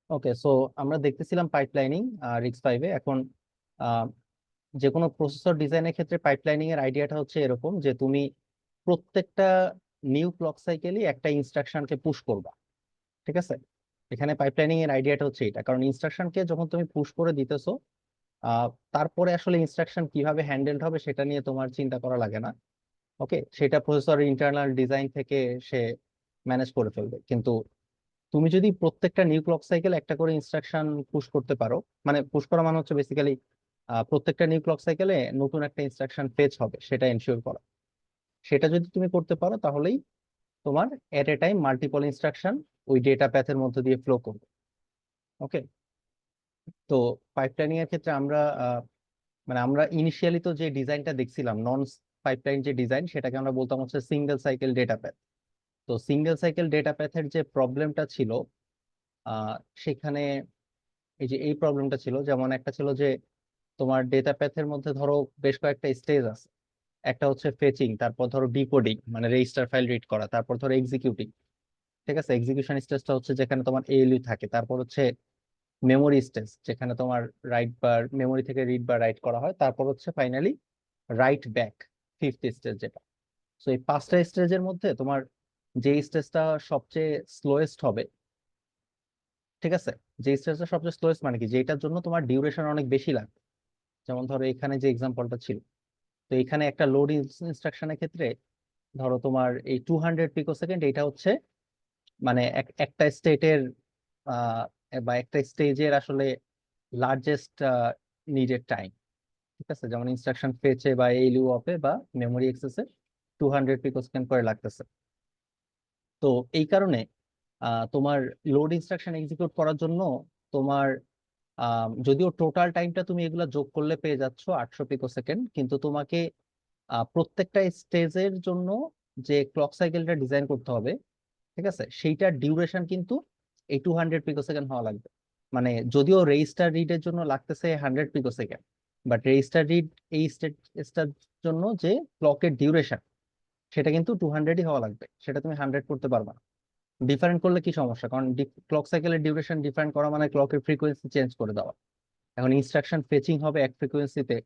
ওকে, so আমরা দেখতেছিলাম pipelining রিক্স 5-এ। এখন আহ, যে কোনো প্রসেসর ডিজাইনের ক্ষেত্রে পাইপলাইনিং এর আইডিয়াটা হচ্ছে এরকম যে তুমি প্রত্যেকটা নিউ ক্লক সাইকেলই একটা ইনস্ট্রাকশনকে পুশ করবা। ঠিক আছে, এখানে পাইপলাইনিং এর আইডিয়াটা হচ্ছে এটা, কারণ ইনস্ট্রাকশনকে যখন তুমি পুশ করে দিতেছো তারপরে আসলে ইনস্ট্রাকশন কিভাবে হ্যান্ডেলড হবে সেটা নিয়ে তোমার চিন্তা করা লাগে না। ওকে, সেটা প্রসেসরের ইন্টারনাল ডিজাইন থেকে সে ম্যানেজ করে ফেলবে। কিন্তু তুমি যদি প্রত্যেকটা নিউ ক্লক সাইকেল একটা করে ইনস্ট্রাকশন পুশ করতে পারো, মানে পুশ করা মানে হচ্ছে বেসিক্যালি প্রত্যেকটা নিউ ক্লক সাইকেলে নতুন একটা ইনস্ট্রাকশন ফেচ হবে সেটা এনশিওর করা। সেটা যদি তুমি করতে পারো তাহলেই তোমার এট এ টাইম মাল্টিপল ইনস্ট্রাকশন ওই ডেটা প্যাথের মধ্যে দিয়ে ফ্লো করবে। ওকে, তো পাইপলাইনিং এর ক্ষেত্রে আমরা মানে আমরা ইনিশিয়ালি তো যে ডিজাইনটা দেখছিলাম নন পাইপলাইন যে ডিজাইন, সেটাকে আমরা বলতাম হচ্ছে সিঙ্গেল সাইকেল ডেটা প্যাথ। তো সিঙ্গেল সাইকেল ডেটা প্যাথের যে প্রবলেমটা ছিল আহ সেখানে এই প্রবলেমটা ছিল, যেমন একটা ছিল যে তোমার ডেটা প্যাথের মধ্যে ধরো বেশ কয়েকটা স্টেজ আছে। একটা হচ্ছে ফেচিং, তারপর ধরো ডিকোডিং মানে রেজিস্টার ফাইল রিড করা, তারপর ধরো এক্সিকিউটিং। ঠিক আছে, এক্সিকিউশন স্টেজটা হচ্ছে যেখানে তোমার এএলইউ থাকে, তারপর হচ্ছে মেমোরি স্টেজ যেখানে তোমার রাইট বা মেমোরি থেকে রিড বা রাইট করা হয়, তারপর হচ্ছে finally right back, fifth stage যেটা। তো এই পাঁচটা স্টেজের মধ্যে তোমার যে স্টেজটা সবচেয়ে স্লোয়েস্ট হবে, ঠিক আছে, যে স্টেজটা সবচেয়ে স্লোয়েস্ট মানে কি, যেটার জন্য তোমার ডিউরেশন অনেক বেশি লাগবে। যেমন ধরো এখানে যে এক্সাম্পলটা ছিল, তো এখানে একটা লোড ইনস্ট্রাকশনের ক্ষেত্রে ধরো তোমার এই 200 পিকো সেকেন্ড, এটা হচ্ছে মানে একটা স্টেটের বা একটা স্টেজের আসলে লার্জেস্ট নিডেড টাইম। ঠিক আছে, যেমন ইনস্ট্রাকশন ফেচে বা এলইউ অফে বা মেমোরি অ্যাক্সেসে 200 পিকো সেকেন্ড করে লাগতেছে। তো এই কারণে তোমার লোড ইনস্ট্রাকশন এক্সিকিউট করার জন্য তোমার যদিও টোটাল টাইমটা তুমি এগুলা যোগ করলে পেয়ে যাচ্ছ 800 পিকো সেকেন্ড, কিন্তু তোমাকে প্রত্যেকটা স্টেজের জন্য যে ক্লক সাইকেলটা ডিজাইন করতে হবে, ঠিক আছে, সেইটার ডিউরেশন কিন্তু এই 200 পিকো সেকেন্ড হওয়া লাগবে। মানে যদিও রেজিস্টার রিডের জন্য লাগতেছে 100 পিকো সেকেন্ড, বাট রেজিস্টার রিড এই স্টেজটার জন্য যে ক্লকের ডিউরেশন সেটা কিন্তু 200ই হওয়া লাগবে, সেটা তুমি 100 করতে পারবে না। ডিফারেন্ট করলে কি সমস্যা, কারণ ক্লক সাইকেলের ডিউরেশন ডিফারেন্ট করা মানে ক্লকের ফ্রিকোয়েন্সি চেঞ্জ করে দেওয়া। এখন ইনস্ট্রাকশন ফেচিং হবে এক ফ্রিকোয়েন্সিতে,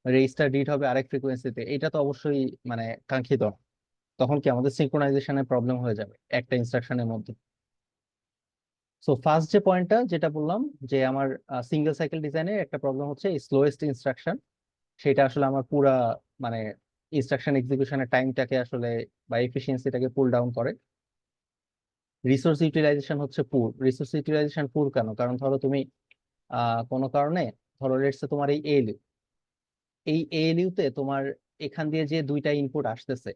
রেজিস্টার রিড হবে আরেক ফ্রিকোয়েন্সিতে, এটা তো অবশ্যই মানে কাঙ্ক্ষিত না। তখন কি আমাদের সিঙ্ক্রোনাইজেশনের প্রবলেম হয়ে যাবে একটা ইনস্ট্রাকশনের মধ্যে। সো ফার্স্ট যে পয়েন্টটা যেটা বললাম, যে আমার সিঙ্গেল সাইকেল ডিজাইনের একটা প্রবলেম হচ্ছে স্লোয়েস্ট ইনস্ট্রাকশন। সেটা আসলে আমার পুরা মানে ইনস্ট্রাকশন এক্সিকিউশনের টাইমটাকে আসলে বা এফিসিয়েন্সিটাকে পুল ডাউন করে। রিসোর্স ইউটিলাইজেশন হচ্ছে পুর। রিসোর্স ইউটিলাইজেশন পুর কেন, কারণ ধরো তুমি কোনো কারণে ধরো লেটস সে তোমার এই এএলইউ তে তোমার এখান দিয়ে যে দুইটা ইনপুট আসতেছে,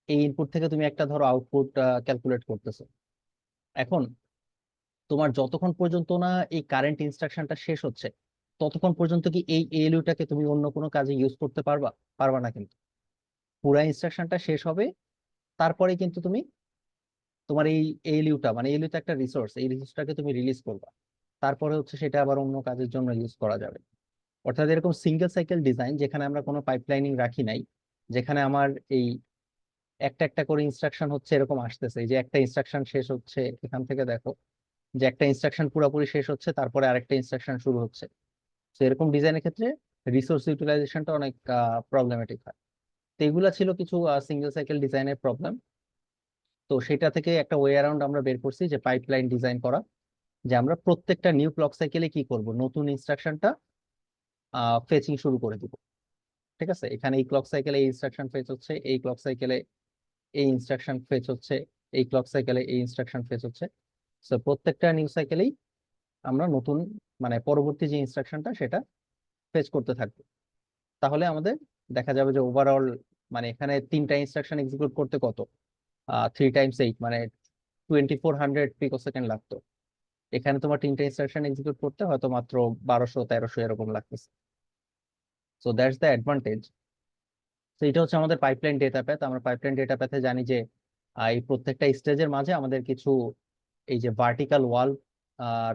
এই ইনপুট থেকে তুমি একটা ধরো আউটপুট ক্যালকুলেট করতেছো। এখন তোমার যতক্ষণ পর্যন্ত না এই কারেন্ট ইনস্ট্রাকশনটা শেষ হচ্ছে, ততক্ষণ পর্যন্ত কি এই এএলইউটাকে তুমি অন্য কোনো কাজে ইউজ করতে পারবা? পারবা না কিন্তু। পুরা ইনস্ট্রাকশনটা শেষ হবে, তারপরে কিন্তু তুমি তোমার এই এএলইউটা মানে এএলইউ তো একটা রিসোর্স, এই রিসোর্সটাকে তুমি রিলিজ করবা। তারপরে হচ্ছে সেটা আবার অন্য কাজের জন্য ইউজ করা যাবে। অর্থাৎ এরকম সিঙ্গেল সাইকেল ডিজাইন যেখানে আমরা কোনো পাইপলাইনিং রাখি নাই, যেখানে আমার এই একটা একটা করে ইনস্ট্রাকশন হচ্ছে এরকম আসতেছে, এই যে একটা ইনস্ট্রাকশন শেষ হচ্ছে এখান থেকে দেখো, যে একটা ইনস্ট্রাকশন পুরোপুরি শেষ হচ্ছে তারপরে আরেকটা ইনস্ট্রাকশন শুরু হচ্ছে। তো এরকম ডিজাইনের ক্ষেত্রে রিসোর্স ইউটিলাইজেশনটা অনেক প্রবলেমেটিক হয়। তো এগুলা ছিল কিছু সিঙ্গেল সাইকেল ডিজাইনের প্রবলেম। তো সেটা থেকে একটা ওয়ে অ্যারাউন্ড আমরা বের করছি যে পাইপলাইন ডিজাইন করা, যে আমরা প্রত্যেকটা নিউ ক্লক সাইকেলে কি করব, নতুন ইনস্ট্রাকশনটা ফেচিং শুরু করে দিব। ঠিক আছে, এখানে এই ক্লক সাইকেলে এই ইনস্ট্রাকশন ফেচ হচ্ছে, এই ক্লক সাইকেলে এই ইনস্ট্রাকশন ফেচ হচ্ছে, এই ক্লক সাইকেলে এই ইনস্ট্রাকশন ফেচ হচ্ছে। তো প্রত্যেকটা নিউ সাইকেলেই আমরা নতুন মানে পরবর্তী যে ইনস্ট্রাকশনটা সেটা ফেচ করতে থাকবো। তাহলে আমাদের দেখা যাবে যে ওভারঅল মানে এখানে তিনটা ইনস্ট্রাকশন এক্সিকিউট করতে কত 3 × 8 মানে 2400 পিকো সেকেন্ড লাগতো। এখানে তোমার তিনটা ইনস্ট্রাকশন এক্সিকিউট করতে হয়তো মাত্র 1200 1300 এরকম লাগতেছে। So that's the advantage. তো এটা হচ্ছে আমাদের পাইপলাইন ডেটা প্যাথ। আমরা পাইপলাইন ডেটা প্যাথে জানি যে এই প্রত্যেকটা স্টেজের মাঝে আমাদের কিছু এই যে ভার্টিক্যাল ওয়াল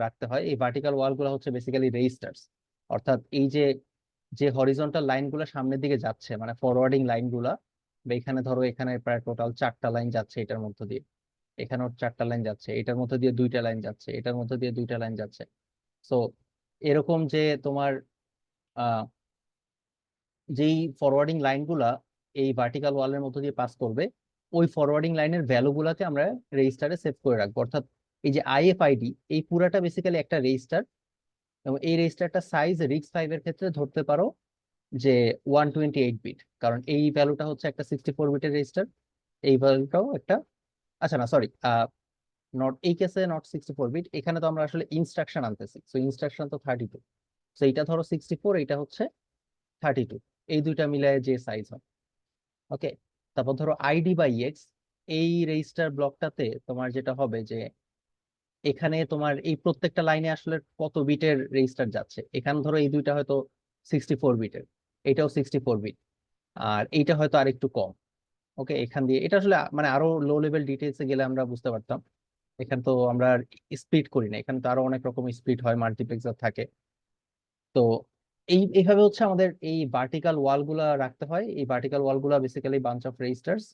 রাখতে হয়। এই ভার্টিক্যাল ওয়াল গুলো হচ্ছে বেসিক্যালি রেজিস্টার্স। অর্থাৎ এই যে যে হরিজন্টাল লাইন গুলো সামনের দিকে যাচ্ছে মানে ফরওয়ার্ডিং লাইন গুলা, বা এখানে ধরো এখানে প্রায় টোটাল 4টা লাইন যাচ্ছে এটার মধ্য দিয়ে, এখানেও 4টা লাইন যাচ্ছে, এটার মধ্যে দিয়ে 2টা লাইন যাচ্ছে, এটার মধ্যে দিয়ে 2টা লাইন যাচ্ছে। সো এরকম যে তোমার আহ যেই ফরওয়ার্ডিং লাইনগুলা এই ভার্টিক্যাল ওয়ালের মধ্যে দিয়ে পাস করবে, ওই ফরওয়ার্ডিং লাইনের ভ্যালু গুলাকে আমরা রেজিস্টারে সেভ করে রাখবো। অর্থাৎ এই যে আইএফআইডি, এই পুরাটা বেসিক্যালি একটা রেজিস্টার, এবং এই রেজিস্টারটা সাইজ রিক্স 5 এর ক্ষেত্রে ধরতে পারো যে 128 বিট, কারণ এই ভ্যালুটা হচ্ছে একটা 64 বিটের রেজিস্টার, এই ভ্যালুটাও একটা, আচ্ছা না সরি, নট এই কেসে নট 64 বিট, এখানে তো আমরা আসলে ইনস্ট্রাকশন আনতেছি, তো ইনস্ট্রাকশন তো 32, তো এইটা ধরো 64, এইটা হচ্ছে 32, এই দুইটা মিলায় যে সাইজ হয়। ওকে, তারপর ধরো আইডি বাই এক্স, এই রেজিস্টার ব্লকটাতে তোমার যেটা হবে যে এখানে তোমার এই প্রত্যেকটা লাইনে আসলে কত বিটের রেজিস্টার যাচ্ছে, এখানে ধরো এই দুইটা হয়তো 64 বিটের, এটাও 64 বিট, আর এইটা হয়তো আরেকটু কম। ওকে, এখান দিয়ে এটা আসলে মানে আরো লো লেভেল ডিটেলসে গেলে আমরা বুঝতে পারতাম। এখানে তো আমরা স্প্লিট করি না, এখানে তো আরো অনেক রকম স্প্লিট হয়, মাল্টিপ্লেক্সার থাকে। তো এইভাবে হচ্ছে আমাদের এই ভার্টিক্যাল ওয়াল গুলা রাখতে হয়। এই ভার্টিক্যাল ওয়াল গুলা বেসিক্যালি বাঞ্চ অফ রেজিস্টার্স,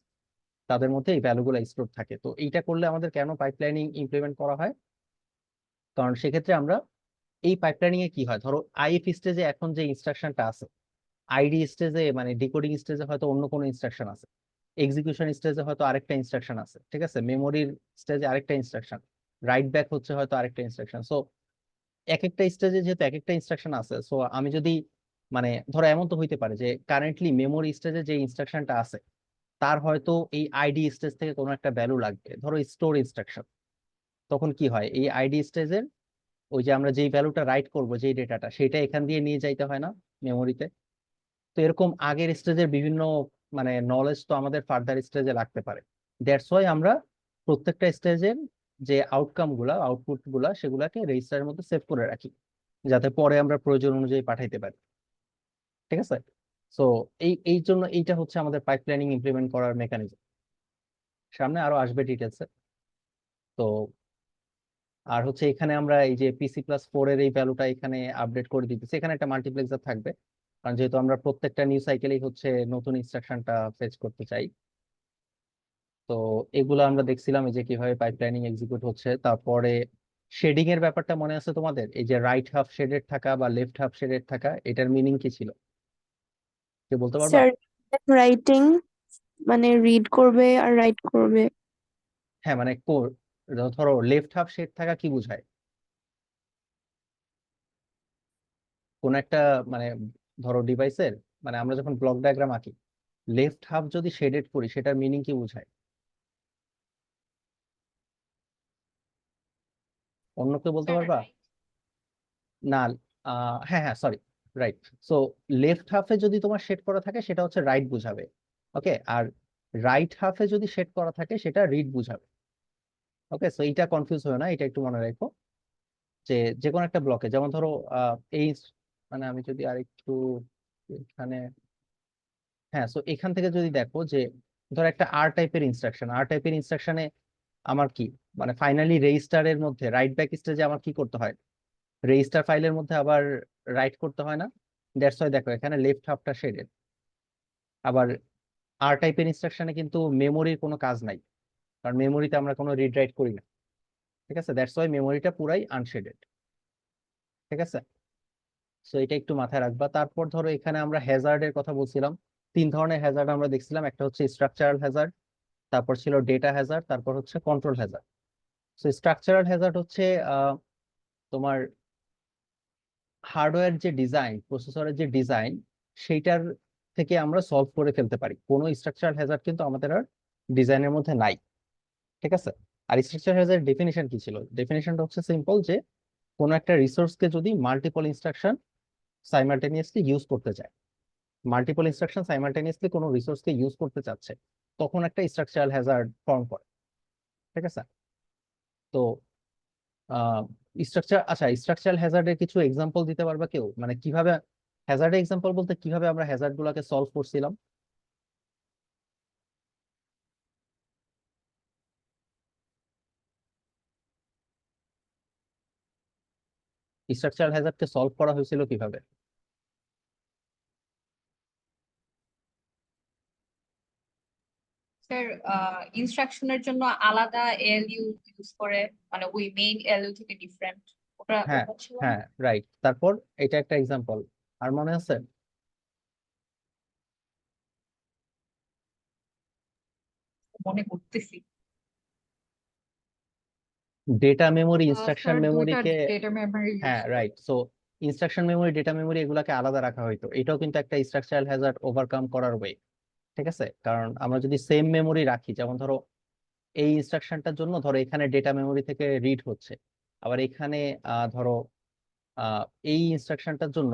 তাদের মধ্যে এই ভ্যালু গুলা স্টোর থাকে। তো এইটা করলে আমাদের কেন পাইপলাইনিং ইমপ্লিমেন্ট করা হয়, কারণ সেক্ষেত্রে আমরা এই পাইপলাইনিং এ কি হয়, ধরো আইএফ স্টেজে এখন যে ইনস্ট্রাকশনটা আছে, আইডি স্টেজে মানে ডিকোডিং স্টেজে হয়তো অন্য কোনো ইনস্ট্রাকশন আছে, এক্সিকিউশন স্টেজে হয়তো আরেকটা ইনস্ট্রাকশন আছে, ঠিক আছে, মেমোরির স্টেজে আরেকটা ইনস্ট্রাকশন, রাইট ব্যাক হচ্ছে হয়তো আরেকটা ইনস্ট্রাকশন। সো এক একটা স্টেজে যেহেতু এক একটা ইনস্ট্রাকশন আছে, সো আমি যদি মানে ধরো এমন তো হইতে পারে যে কারেন্টলি মেমোরি স্টেজে যে ইনস্ট্রাকশনটা আছে তার হয়তো এই আইডি স্টেজ থেকে কোনো একটা ভ্যালু লাগবে, ধরো স্টোর ইনস্ট্রাকশন। তখন কি হয়, এই আইডি স্টেজের ওই যে আমরা যেই ভ্যালুটা রাইট করব, যেই ডেটাটা, সেটা এখান দিয়ে নিয়ে যাইতে হয় না মেমোরিতে। তো এরকম আগের স্টেজের বিভিন্ন মানে নলেজ তো আমাদের ফার্দার স্টেজে লাগতে পারে। দ্যাটস ওয়াই আমরা প্রত্যেকটা স্টেজের যে আউটকাম গুলা, আউটপুট গুলা, সেগুলাকে রেজিস্টারের মধ্যে সেভ করে রাখি, যাতে পরে আমরা প্রয়োজন অনুযায়ী পাঠাইতে পারি। ঠিক আছে, সো এই জন্য এইটা হচ্ছে আমাদের পাইপলাইনিং ইমপ্লিমেন্ট করার মেকানিজম। সামনে আরো আসবে ডিটেলসে। তো আর হচ্ছে এখানে আমরা এই যে PC+4 এর এই ভ্যালুটা এখানে আপডেট করে দিতেছি, এখানে একটা মাল্টিপ্লেক্সার থাকবে, কারণ যেহেতু আমরা প্রত্যেকটা নিউ সাইকেলেই হচ্ছে নতুন ইনস্ট্রাকশনটা ফেচ করতে চাই। তো এগুলো আমরা দেখছিলাম এই যে কিভাবে পাইপলাইনিং এক্সিকিউট হচ্ছে। তারপরে শেডিং এর ব্যাপারটা মনে আছে তোমাদের, এই যে রাইট হাফ শেডেড থাকা বা লেফট হাফ শেডেড থাকা, এটার মিনিং কি ছিল, কি বলতে পারবা? স্যার, রাইটিং মানে রিড করবে আর রাইট করবে। হ্যাঁ মানে ধরো লেফট হাফ শেড থাকা কি বোঝায়, কোন একটা মানে ধরো ডিভাইসের, মানে আমরা যখন ব্লক ডায়াগ্রাম আঁকি, লেফট হাফ যদি শেডেড করি সেটার মিনিং কি বোঝায়, অন্য কেউ বলতে পারবা? না, হ্যাঁ হ্যাঁ সরি, রাইট। সো লেফট হাফে যদি তোমার শেড করা থাকে সেটা হচ্ছে রাইট বুঝাবে। ওকে, আর রাইট হাফে যদি শেড করা থাকে সেটা রিড বুঝাবে। ওকে, সো এইটা কনফিউজ হয় না, এটা একটু মনে রাখো যে যে কোনো একটা ব্লকে, যেমন ধরো এই মানে আমি যদি আরেকটু এখানে, হ্যাঁ, সো এখান থেকে যদি দেখো যে ধর একটা আর টাইপের ইনস্ট্রাকশনে আমার কি মানে ফাইনালি রেজিস্টারের মধ্যে রাইট ব্যাক স্টেজে আমার কি করতে হয়, রেজিস্টার ফাইলের মধ্যে আবার রাইট করতে হয় না। দ্যাটস ওয়াই দেখো এখানে লেফট হাফটা শেডেড। আবার আর টাইপের ইনস্ট্রাকশনে কিন্তু মেমোরির কোনো কাজ নাই, কারণ মেমোরিতে আমরা কোনো রিড রাইট করি না। ঠিক আছে, দ্যাটস ওয়াই মেমোরিটা পুরাই আনশেডেড। ঠিক আছে, সো এটা একটু মাথায় রাখবা। তারপর ধরো এখানে আমরা হ্যাজার্ডের কথা বলছিলাম, 3 ধরনের হ্যাজার্ড আমরা দেখছিলাম, একটা হচ্ছে স্ট্রাকচারাল হ্যাজার্ড, তারপর ছিল ডেটা হ্যাজার্ড, তারপর হচ্ছে control Hazard. So structural Hazard হচ্ছে তোমার হার্ডওয়্যার যে ডিজাইন, প্রসেসরের যে ডিজাইন, সেইটার থেকে আমরা সলভ করে ফেলতে পারি, কোনো স্ট্রাকচারাল হ্যাজার্ড কিন্তু আমাদের আর ডিজাইনের মধ্যে নাই। ঠিক আছে, আর স্ট্রাকচারাল হ্যাজার্ড ডেফিনিশন কি ছিল, ডেফিনিশনটা হচ্ছে সিম্পল, যে কোনো একটা রিসোর্সকে যদি মাল্টিপল ইনস্ট্রাকশন সাইমালটেনিয়াসলি ইউজ করতে চায়, মাল্টিপল ইনস্ট্রাকশন সাইমালটেনিয়াসলি কোনো রিসোর্সকে ইউজ করতে চাচ্ছে, তখন একটা স্ট্রাকচারাল হ্যাজার্ড ফর্ম করে। ঠিক আছে, তো আচ্ছা, স্ট্রাকচারাল হ্যাজার্ডের কিছু এক্সাম্পল দিতে পারবা কেউ, মানে কিভাবে হ্যাজার্ডের এক্সাম্পল বলতে কিভাবে আমরা হ্যাজার্ড গুলাকে সলভ করছিলাম? স্ট্রাকচারাল হ্যাজার্ডকে সলভ করা হয়েছিল কিভাবে? আমাদের ইনস্ট্রাকশনের জন্য আলাদা এলইউ ইউজ করে, মানে ওই মেইন এলইউ থেকে ডিফারেন্ট, ওটা হ্যাঁ, ওটা ছিল না? হ্যাঁ, রাইট। তারপর এটা একটা এক্সাম্পল, আর মনে আছে? মনে করতেছি। ডেটা মেমোরি, ইনস্ট্রাকশন স্যার দুইটা মেমোরিকে, ডেটা মেমরি ইউজ হ্যাঁ করে। Right. So instruction memory, data memory এগুলাকে আলাদা রাখা হয়তো, এটাও কিন্তু একটা স্ট্রাকচারাল হ্যাজার্ড ওভারকাম করার ওয়ে। ঠিক আছে, কারণ আমরা যদি সেম মেমোরি রাখি, যেমন ধরো এই ইনস্ট্রাকশনটার জন্য ধরো এখানে ডেটা মেমোরি থেকে রিড হচ্ছে, আবার এখানে ধরো আহ, এই ইনস্ট্রাকশনটার জন্য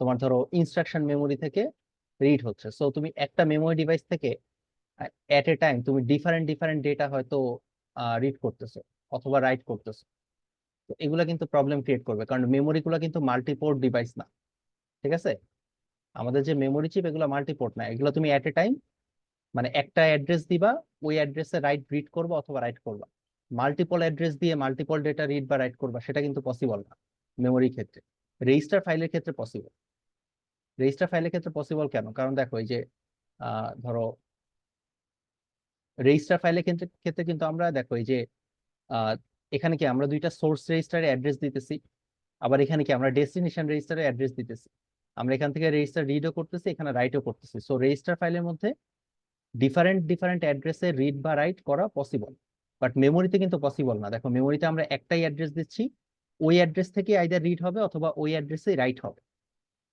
তোমার ধরো ইনস্ট্রাকশন মেমোরি থেকে রিড হচ্ছে। সো তুমি একটা মেমোরি ডিভাইস থেকে এট এ টাইম তুমি ডিফারেন্ট ডিফারেন্ট ডেটা হয়তো রিড করতেছো অথবা রাইট করতেছো। তো এগুলা কিন্তু প্রবলেম ক্রিয়েট করবে, কারণ মেমোরি গুলা কিন্তু মাল্টিপোর্ট ডিভাইস না। ঠিক আছে, আমাদের যে মেমোরি চিপ এগুলো মাল্টিপোর্ট না, এগুলো তুমি এট এ টাইম মানে একটা অ্যাড্রেস দিবা, ওই অ্যাড্রেসে রাইট রিড করবা অথবা রাইট করবা। মাল্টিপল অ্যাড্রেস দিয়ে মাল্টিপল ডেটা রিড বা রাইট করবা, সেটা কিন্তু পসিবল না মেমোরির ক্ষেত্রে। রেজিস্টার ফাইলের ক্ষেত্রে পসিবল। রেজিস্টার ফাইলের ক্ষেত্রে পসিবল কেন? কারণ দেখো এই যে ধরো রেজিস্টার ফাইলের ক্ষেত্রে ক্ষেত্রে কিন্তু আমরা দেখো এই যে আহ, এখানে কি আমরা দুইটা সোর্স রেজিস্টারে অ্যাড্রেস দিতেছি, আবার এখানে কি আমরা ডেস্টিনেশন রেজিস্টারে অ্যাড্রেস দিতেছি। আমরা এখান থেকে রেজিস্টার রিডও করতেছি, এখানে রাইটও করতেছি। সো রেজিস্টার ফাইলের মধ্যে ডিফারেন্ট ডিফারেন্ট অ্যাড্রেসে রিড বা রাইট করা পসিবল, বাট মেমোরিতে কিন্তু পসিবল না। দেখো মেমোরিতে আমরা একটাই অ্যাড্রেস দিচ্ছি, ওই অ্যাড্রেস থেকে আইদার রিড হবে অথবা ওই অ্যাড্রেসে রাইট হবে।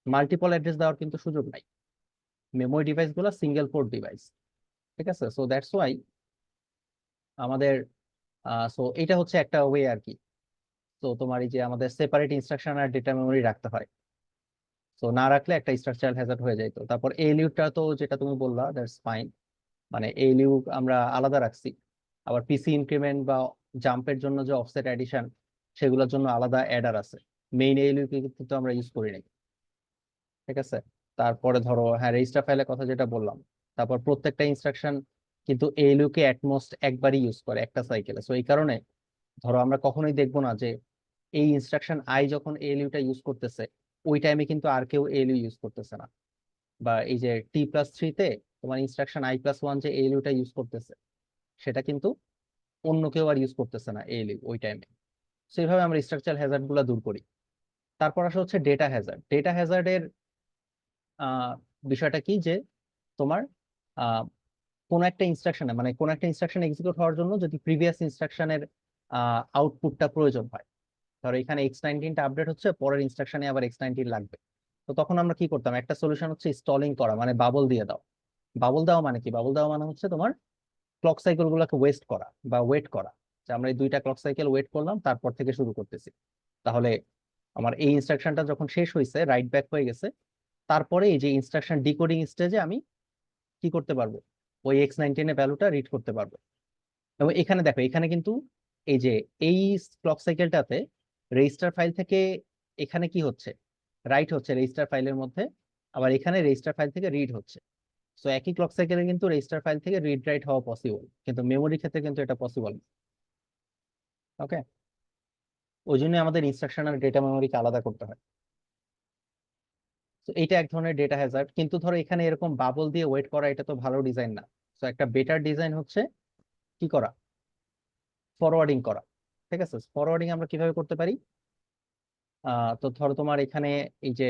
মাল্টিপল অ্যাড্রেস দেওয়ার কিন্তু সুযোগ নাই। মেমোরি ডিভাইস গুলো সিঙ্গেল পোর্ট ডিভাইস। ঠিক আছে, সো দ্যাটস ওয়াই আমাদের সো এটা হচ্ছে একটা ওয়ে আর কি। তো তোমার এই যে আমাদের সেপারেট ইনস্ট্রাকশন আর ডেটা মেমোরি রাখতে হয়। তো না রাখলে একটা স্ট্রাকচারাল হ্যাজার্ড হয়ে যায়। তো তারপর এএলইউটা তো যেটা তুমি বললা, দ্যাটস ফাইন। মানে এএলইউ আমরা আলাদা রাখছি, আবার পিসি ইনক্রিমেন্ট বা জাম্পের জন্য যে অফসেট অ্যাডিশন, সেগুলোর জন্য আলাদা অ্যাডার আছে। মেইন এএলইউ কিন্তু আমরা ইউজ করি নাই। ঠিক আছে, তারপরে ধরো হ্যাঁ রেজিস্টার ফাইলের কথা যেটা বললাম, তারপর প্রত্যেকটা ইনস্ট্রাকশন কিন্তু এএলইউ কে অ্যাটমোস্ট একবারই ইউজ করে একটা সাইকেলে। সো এই কারণে ধরো আমরা কখনোই দেখবো না যে এই ইনস্ট্রাকশন আই যখন এএলইউটা ইউজ করতেছে, ওই টাইমে কিন্তু আর কেউ এএলইউ ইউজ করতেছে না। বা এই যে T+3-তে তোমার ইনস্ট্রাকশন I+1 যে এএলইউটা ইউজ করতেছে, সেটা কিন্তু অন্য কেউ আর ইউজ করতেছে না এএলইউ ওই টাইমে। সেইভাবে আমরা স্ট্রাকচারাল হ্যাজার্ড গুলা দূর করি। তারপর আসা হচ্ছে ডেটা হ্যাজার্ড। ডেটা হ্যাজার্ডের আহ বিষয়টা কি যে তোমার আহ কোন একটা ইনস্ট্রাকশনে মানে কোন একটা ইনস্ট্রাকশন এক্সিকিউট হওয়ার জন্য যদি প্রিভিয়াস ইনস্ট্রাকশনের আউটপুটটা প্রয়োজন হয়, ধরো এখানে X19টা আপডেট হচ্ছে, পরের ইনস্ট্রাকশনে আবার X19 লাগবে। তো তখন আমরা কি করতাম, একটা সলিউশন হচ্ছে স্টলিং করা, মানে বাবল দিয়ে দাও। বাবল দেওয়া মানে কি? বাবল দেওয়া মানে হচ্ছে তোমার ক্লক সাইকেল গুলোকে ওয়েস্ট করা বা ওয়েট করা, যে আমরা এই দুইটা ক্লক সাইকেল ওয়েট করলাম, তারপর থেকে শুরু করতেছি। তাহলে আমার এই ইনস্ট্রাকশনটা যখন শেষ হয়েছে, রাইট ব্যাক হয়ে গেছে, তারপরে এই যে ইনস্ট্রাকশন ডিকোডিং স্টেজে আমি কি করতে পারবো, ওই X19 এর ভ্যালুটা রিড করতে পারবো। এবং এখানে দেখো, এখানে কিন্তু এই যে এই ক্লক সাইকেলটাতে রেজিস্টার ফাইল থেকে এখানে কি হচ্ছে, রাইট হচ্ছে রেজিস্টার ফাইলের মধ্যে, আবার এখানে রেজিস্টার ফাইল থেকে রিড হচ্ছে। সো একই ক্লক সাইকেলে কিন্তু রেজিস্টার ফাইল থেকে রিড রাইট হওয়া পসিবল, কিন্তু মেমোরির ক্ষেত্রে কিন্তু এটা পসিবল না। ওকে, ওই জন্য আমাদের ইনস্ট্রাকশন আর ডেটা মেমোরিকে আলাদা করতে হয়। তো এটা এক ধরনের ডেটা হ্যাজার্ড। কিন্তু ধরো এখানে এরকম বাবল দিয়ে ওয়েট করা, এটা তো ভালো ডিজাইন না। তো একটা বেটার ডিজাইন হচ্ছে কি করা, ফরওয়ার্ডিং করা। ঠিক আছে, ফরওয়ার্ডিং আমরা কিভাবে করতে পারি? তো ধরো তোমার এখানে এই যে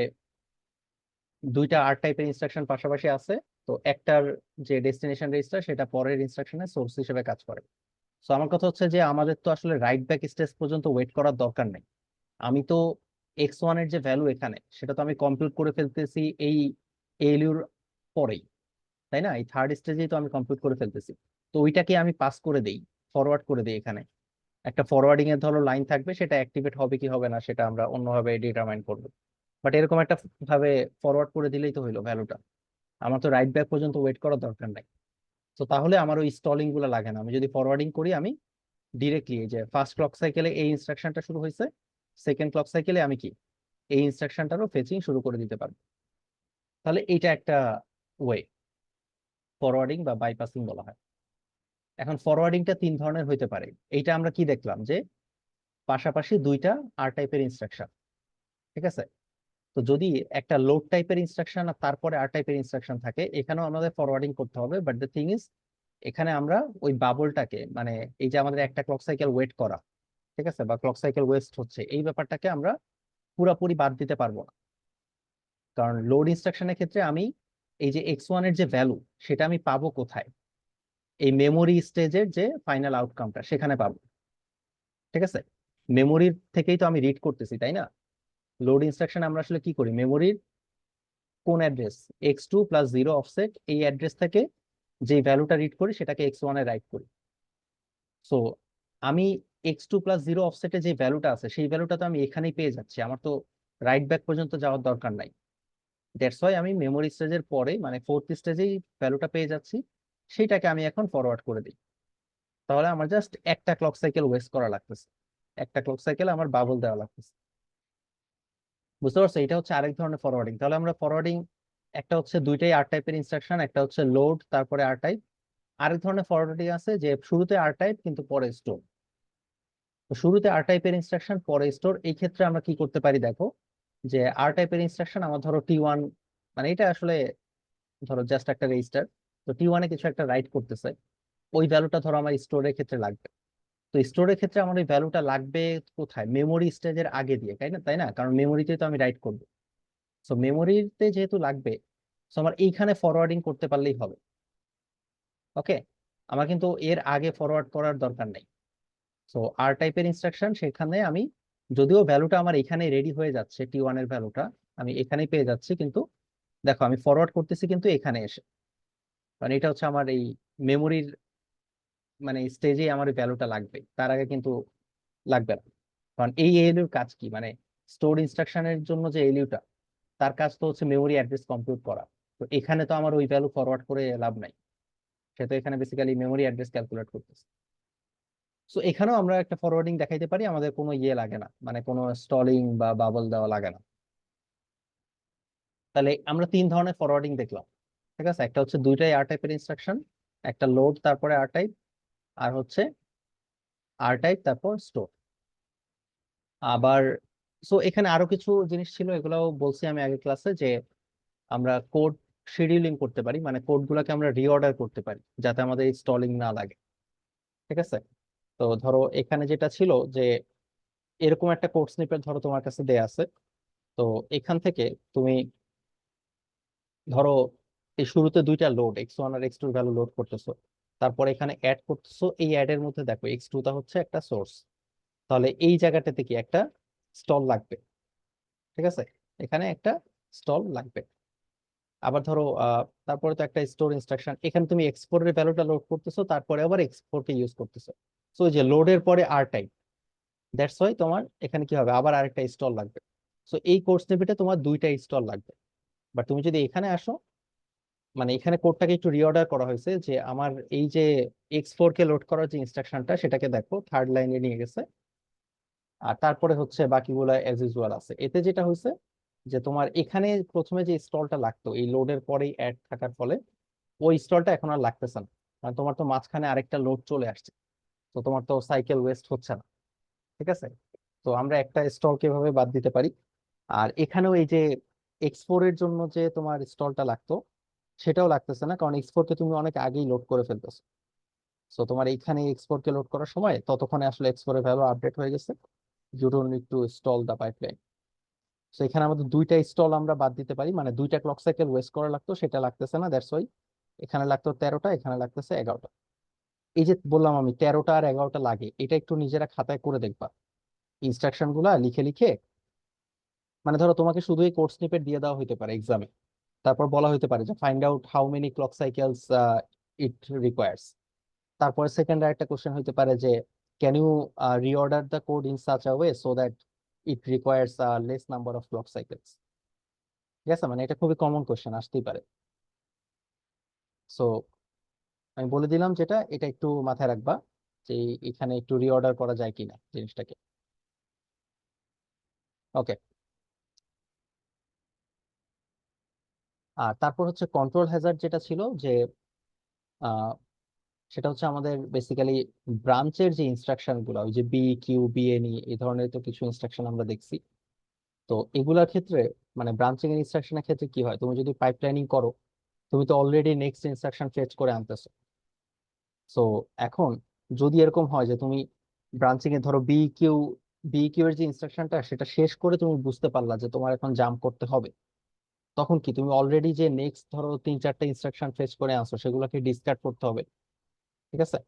দুইটা আর টাইপের ইনস্ট্রাকশন পাশাপাশি আছে, তো একটার যে ডেস্টিনেশন রেজিস্টার সেটা পরের ইনস্ট্রাকশনের সোর্স হিসেবে কাজ করে। তো আমার কথা হচ্ছে যে আমাদের তো আসলে রাইট ব্যাক স্টেজ পর্যন্ত ওয়েট করার দরকার নেই। আমি তো X1 এর যে ভ্যালু এখানে, সেটা তো আমি কম্পিউট করে ফেলতেছি এই এএলইউর পরেই, তাই না? এই থার্ড স্টেজেই তো আমি কম্পিউট করে ফেলতেছি। তো ওইটাকে আমি পাস করে দেই, ফরওয়ার্ড করে দেই। এখানে একটা ফরওয়ার্ডিং এর ধরো লাইন থাকবে, সেটা অ্যাক্টিভেট হবে কি হবে না সেটা আমরা অন্যভাবে ডিটারমাইন করবো। বাট এরকম একটা ভাবে ফরওয়ার্ড করে দিলেই তো হইলো ভ্যালুটা। আমার তো রাইট ব্যাক পর্যন্ত ওয়েট করার দরকার নাই। তো তাহলে আমার ওই স্টলিং গুলো লাগে না। আমি যদি ফরওয়ার্ডিং করি, আমি ডিরেক্টলি এই যে ফার্স্ট ক্লক সাইকেলে এই ইনস্ট্রাকশনটা শুরু হয়েছে, সেকেন্ড ক্লক সাইকেলে আমি কি এই ইনস্ট্রাকশনটারও ফেচিং শুরু করে দিতে পারবো। তাহলে এইটা একটা ওয়ে, ফরওয়ার্ডিং বা বাইপাসিং বলা হয়। এখন ফরওয়ার্ডিংটা তিন ধরনের হইতে পারে। এইটা আমরা কি দেখলাম যে পাশাপাশি দুইটা আর টাইপের ইনস্ট্রাকশন। ঠিক আছে, তো যদি একটা লোড টাইপের ইনস্ট্রাকশন আর তারপরে আর টাইপের ইনস্ট্রাকশন থাকে, এখানেও আমাদের ফরওয়ার্ডিং করতে হবে। বাট দ্য থিং ইজ এখানে আমরা ওই বাবলটাকে মানে এই যে আমাদের একটা ক্লক সাইকেল ওয়েট করা, ঠিক আছে, বা ক্লক সাইকেল ওয়েস্ট হচ্ছে, এই ব্যাপারটাকে আমরা পুরাপুরি বাদ দিতে পারবো না। কারণ লোড ইনস্ট্রাকশনের ক্ষেত্রে আমি এই যে x1 এর যে ভ্যালু সেটা আমি পাবো কোথায়? এই মেমোরি স্টেজের যে ফাইনাল আউটকামটা সেখানে পাবো, ঠিক আছে। মেমোরির থেকেই তো আমি রিড করতেছি, তাই না? লোড ইনস্ট্রাকশন আমরা আসলে কি করি, মেমোরির কোন অ্যাড্রেস x2 + 0 অফসেট, এই অ্যাড্রেস থেকে যে ভ্যালুটা রিড করি সেটাকে x1 এ রাইট করি। সো আমি x2 + 0 অফসেটে যে ভ্যালুটা আছে সেই ভ্যালুটা তো আমি এখানেই পেয়ে যাচ্ছি, আমার তো রাইট ব্যাক পর্যন্ত যাওয়ার দরকার নাই। দ্যাটস ওয়াই আমি মেমোরি স্টেজের পরে মানে ফোর্থ স্টেজেই ভ্যালুটা পেয়ে যাচ্ছি, সেইটাকে আমি এখন ফরওয়ার্ড করে দিই। তাহলে আমার জাস্ট একটা ক্লক সাইকেল ওয়েস্ট করা লাগতেছে, একটা ক্লক সাইকেল আমার বাবল দেওয়া লাগতেছে। বুঝতে পারছো? এটা হচ্ছে আরেক ধরনের ফরওয়ার্ডিং। তাহলে আমরা ফরওয়ার্ডিং, একটা হচ্ছে দুইটাই আর টাইপের ইনস্ট্রাকশন, একটা হচ্ছে লোড তারপরে আর টাইপ। আরেক ধরনের ফরওয়ার্ডিং আছে যে শুরুতে আর টাইপ কিন্তু পরে স্টোর। তো শুরুতে আর টাইপের ইনস্ট্রাকশন পরে স্টোর, এই ক্ষেত্রে আমরা কি করতে পারি দেখো, যে আর টাইপের ইনস্ট্রাকশন আমার ধরো T1, মানে এটা আসলে ধরো জাস্ট একটা রেজিস্টার, তো T1 এ কিছু একটা রাইট করতেছে, ওই ভ্যালুটা ধরো আমার স্টোরের ক্ষেত্রে লাগবে। তো স্টোরের ক্ষেত্রে আমার ওই ভ্যালুটা লাগবে কোথায়? মেমোরি স্টেজের আগে দিয়ে, তাই না, কারণ মেমোরিতে তো আমি রাইট করবো। সো মেমোরিতে যেহেতু লাগবে, সো আমার এইখানে ফরওয়ার্ডিং করতে পারলেই হবে। ওকে, আমার কিন্তু এর আগে ফরওয়ার্ড করার দরকার নেই। সো আর টাইপের ইনস্ট্রাকশন, সেখানে আমি যদিও ভ্যালুটা আমার এখানে রেডি হয়ে যাচ্ছে, T1 এর ভ্যালুটা আমি এখানেই পেয়ে যাচ্ছি, কিন্তু দেখো আমি ফরওয়ার্ড করতেছি কিন্তু এখানে এসে, মানে এটা হচ্ছে আমার এই মেমোরির মানে স্টেজে আমার ভ্যালুটা লাগবে, তার আগে কিন্তু লাগবে না। কারণ এই এএলইউর কাজ কি, মানে স্টোর ইনস্ট্রাকশনের জন্য যে এএলইউটা, তার কাজ তো হচ্ছে মেমোরি অ্যাড্রেস কম্পিউট করা। তো এখানে তো আমার ওই ভ্যালু ফরওয়ার্ড করে লাভ নাই, সে তো এখানে বেসিক্যালি মেমোরি অ্যাড্রেস ক্যালকুলেট করতেছে। সো এখানেও আমরা একটা ফরওয়ার্ডিং দেখাইতে পারি, আমাদের কোনো ইয়ে লাগে না, মানে কোনো স্টলিং বা বাবল দেওয়া লাগে না। তাহলে আমরা তিন ধরনের ফরওয়ার্ডিং দেখলাম, ঠিক আছে। একটা হচ্ছে দুইটাই আর টাইপের ইনস্ট্রাকশন, একটা লোড তারপরে আর টাইপ, আর হচ্ছে আর টাইপ তারপর স্টোর। আবার সো এখানে আরো কিছু জিনিস ছিল, এগুলাও বলছি আমি আগের ক্লাসে, যে আমরা কোড শিডিউলিং করতে পারি, মানে কোড গুলাকে আমরা রিঅর্ডার করতে পারি যাতে আমাদের স্টলিং না লাগে, ঠিক আছে। তো ধরো এখানে যেটা ছিল যে এরকম একটা কোড স্নিপেট ধরো তোমার কাছে দেয়া আছে। তো এখান থেকে তুমি ধরো এই শুরুতে দুইটা লোড x1 আর x2 ভ্যালু লোড করতেছো, তারপর এখানে অ্যাড করতেছো, এই অ্যাড এর মধ্যে দেখো x2 টা হচ্ছে একটা সোর্স, তাহলে এই জায়গাটাতে কি একটা স্টল লাগবে, ঠিক আছে, এখানে একটা স্টল লাগবে। আবার ধরো তারপরে তো একটা স্টোর ইনস্ট্রাকশন, এখানে তুমি এক্সপোর্টের ভ্যালুটা লোড করতেছো, তারপরে আবার এক্সপোর্টে ইউজ করতেছো। সো যে লোডের পরে আর টাইপ, দ্যাটস ওয়াই তোমার এখানে কি হবে, আবার আরেকটা স্টল লাগবে। সো এই কোর্স নিবিতে তোমার দুইটা স্টল লাগবে। বাট তুমি যদি এখানে আসো, মানে এখানে কোডটাকে একটু রিঅর্ডার করা হয়েছে, যে আমার এই যে x4 কে লোড করার যে ইনস্ট্রাকশনটা সেটাকে দেখো থার্ড লাইনে নিয়ে গেছে, আর তারপরে হচ্ছে বাকিগুলো এজ ইউজুয়াল আছে। এতে যেটা হয়েছে যে তোমার এখানে প্রথমে যে স্টলটা লাগতো এই লোডের পরেই অ্যাড থাকার ফলে, ওই স্টলটা এখন আর লাগতেছে না, কারণ তোমার তো মাঝখানে আরেকটা লোড চলে আসছে, তো তোমার তো সাইকেল ওয়েস্ট হচ্ছে না, ঠিক আছে। তো আমরা একটা স্টল কিভাবে বাদ দিতে পারি। আর এখানেও এই যে x4 এর জন্য যে তোমার স্টলটা লাগতো সেটাও লাগতেছে না, কারণ x4 কে তুমি অনেক আগেই লোড করে ফেলতেছো। সো তোমার এইখানে x4 কে লোড করার সময় ততক্ষণে আসলে x4 এর ভ্যালু আপডেট হয়ে গেছে, you don't need to stall the pipeline. So এখানে আমাদের দুইটা স্টল আমরা বাদ দিতে পারি, মানে দুইটা ক্লক সাইকেল ওয়েস্ট করা লাগতো, সেটা লাগতেছে না, দ্যাটস ওয়াই এখানে লাগতো 13টা, এখানে লাগতেছে 11টা। এই যে বললাম আমি 13টা আর 11টা লাগে, এটা একটু নিজেরা খাতায় করে দেখবা, ইনস্ট্রাকশন গুলা লিখে লিখে। মানে ধরো তোমাকে শুধু এই কোড স্নিপেট দিয়ে দেওয়া হইতে পারে এক্সামে, তারপর বলা হইতে পারে যে find out how many clock cycles it requires. তারপরে সেকেন্ড একটা কোশ্চেন হইতে পারে যে can you reorder the code in such a way so that it requires less number of clock cycles. ঠিক আছে, মানে এটা খুবই কমন কোশ্চেন আসতেই পারে। সো আমি বলে দিলাম যেটা, এটা একটু মাথায় রাখবা, যে এখানে একটু রিঅর্ডার করা যায় কিনা জিনিসটাকে। ওকে, আর তারপর হচ্ছে কন্ট্রোল হ্যাজার্ড যেটা ছিল, যে আহ, সেটা হচ্ছে আমাদের বেসিক্যালি ব্রাঞ্চের যে ইনস্ট্রাকশন গুলো, ওই যে BQ BNE এই ধরনের তো কিছু ইনস্ট্রাকশন আমরা দেখছি। তো এগুলার ক্ষেত্রে মানে ব্রাঞ্চিং ইনস্ট্রাকশনের ক্ষেত্রে কি হয়, তুমি যদি পাইপলাইনিং করো, তুমি তো অলরেডি নেক্সট ইনস্ট্রাকশন ফেচ করে আনতেছো। সো এখন যদি এরকম হয় যে তুমি ব্রাঞ্চিং এ ধরো বি কিউ এর যে ইনস্ট্রাকশনটা সেটা শেষ করে তুমি বুঝতে পারলা যে তোমার এখন জাম্প করতে হবে, তখন কি তুমি অলরেডি যে নেক্সট ধরো 3-4টা ইনস্ট্রাকশন ফেচ করে আসো সেগুলোকে ডিসকার্ড করতে হবে। ঠিক আছে?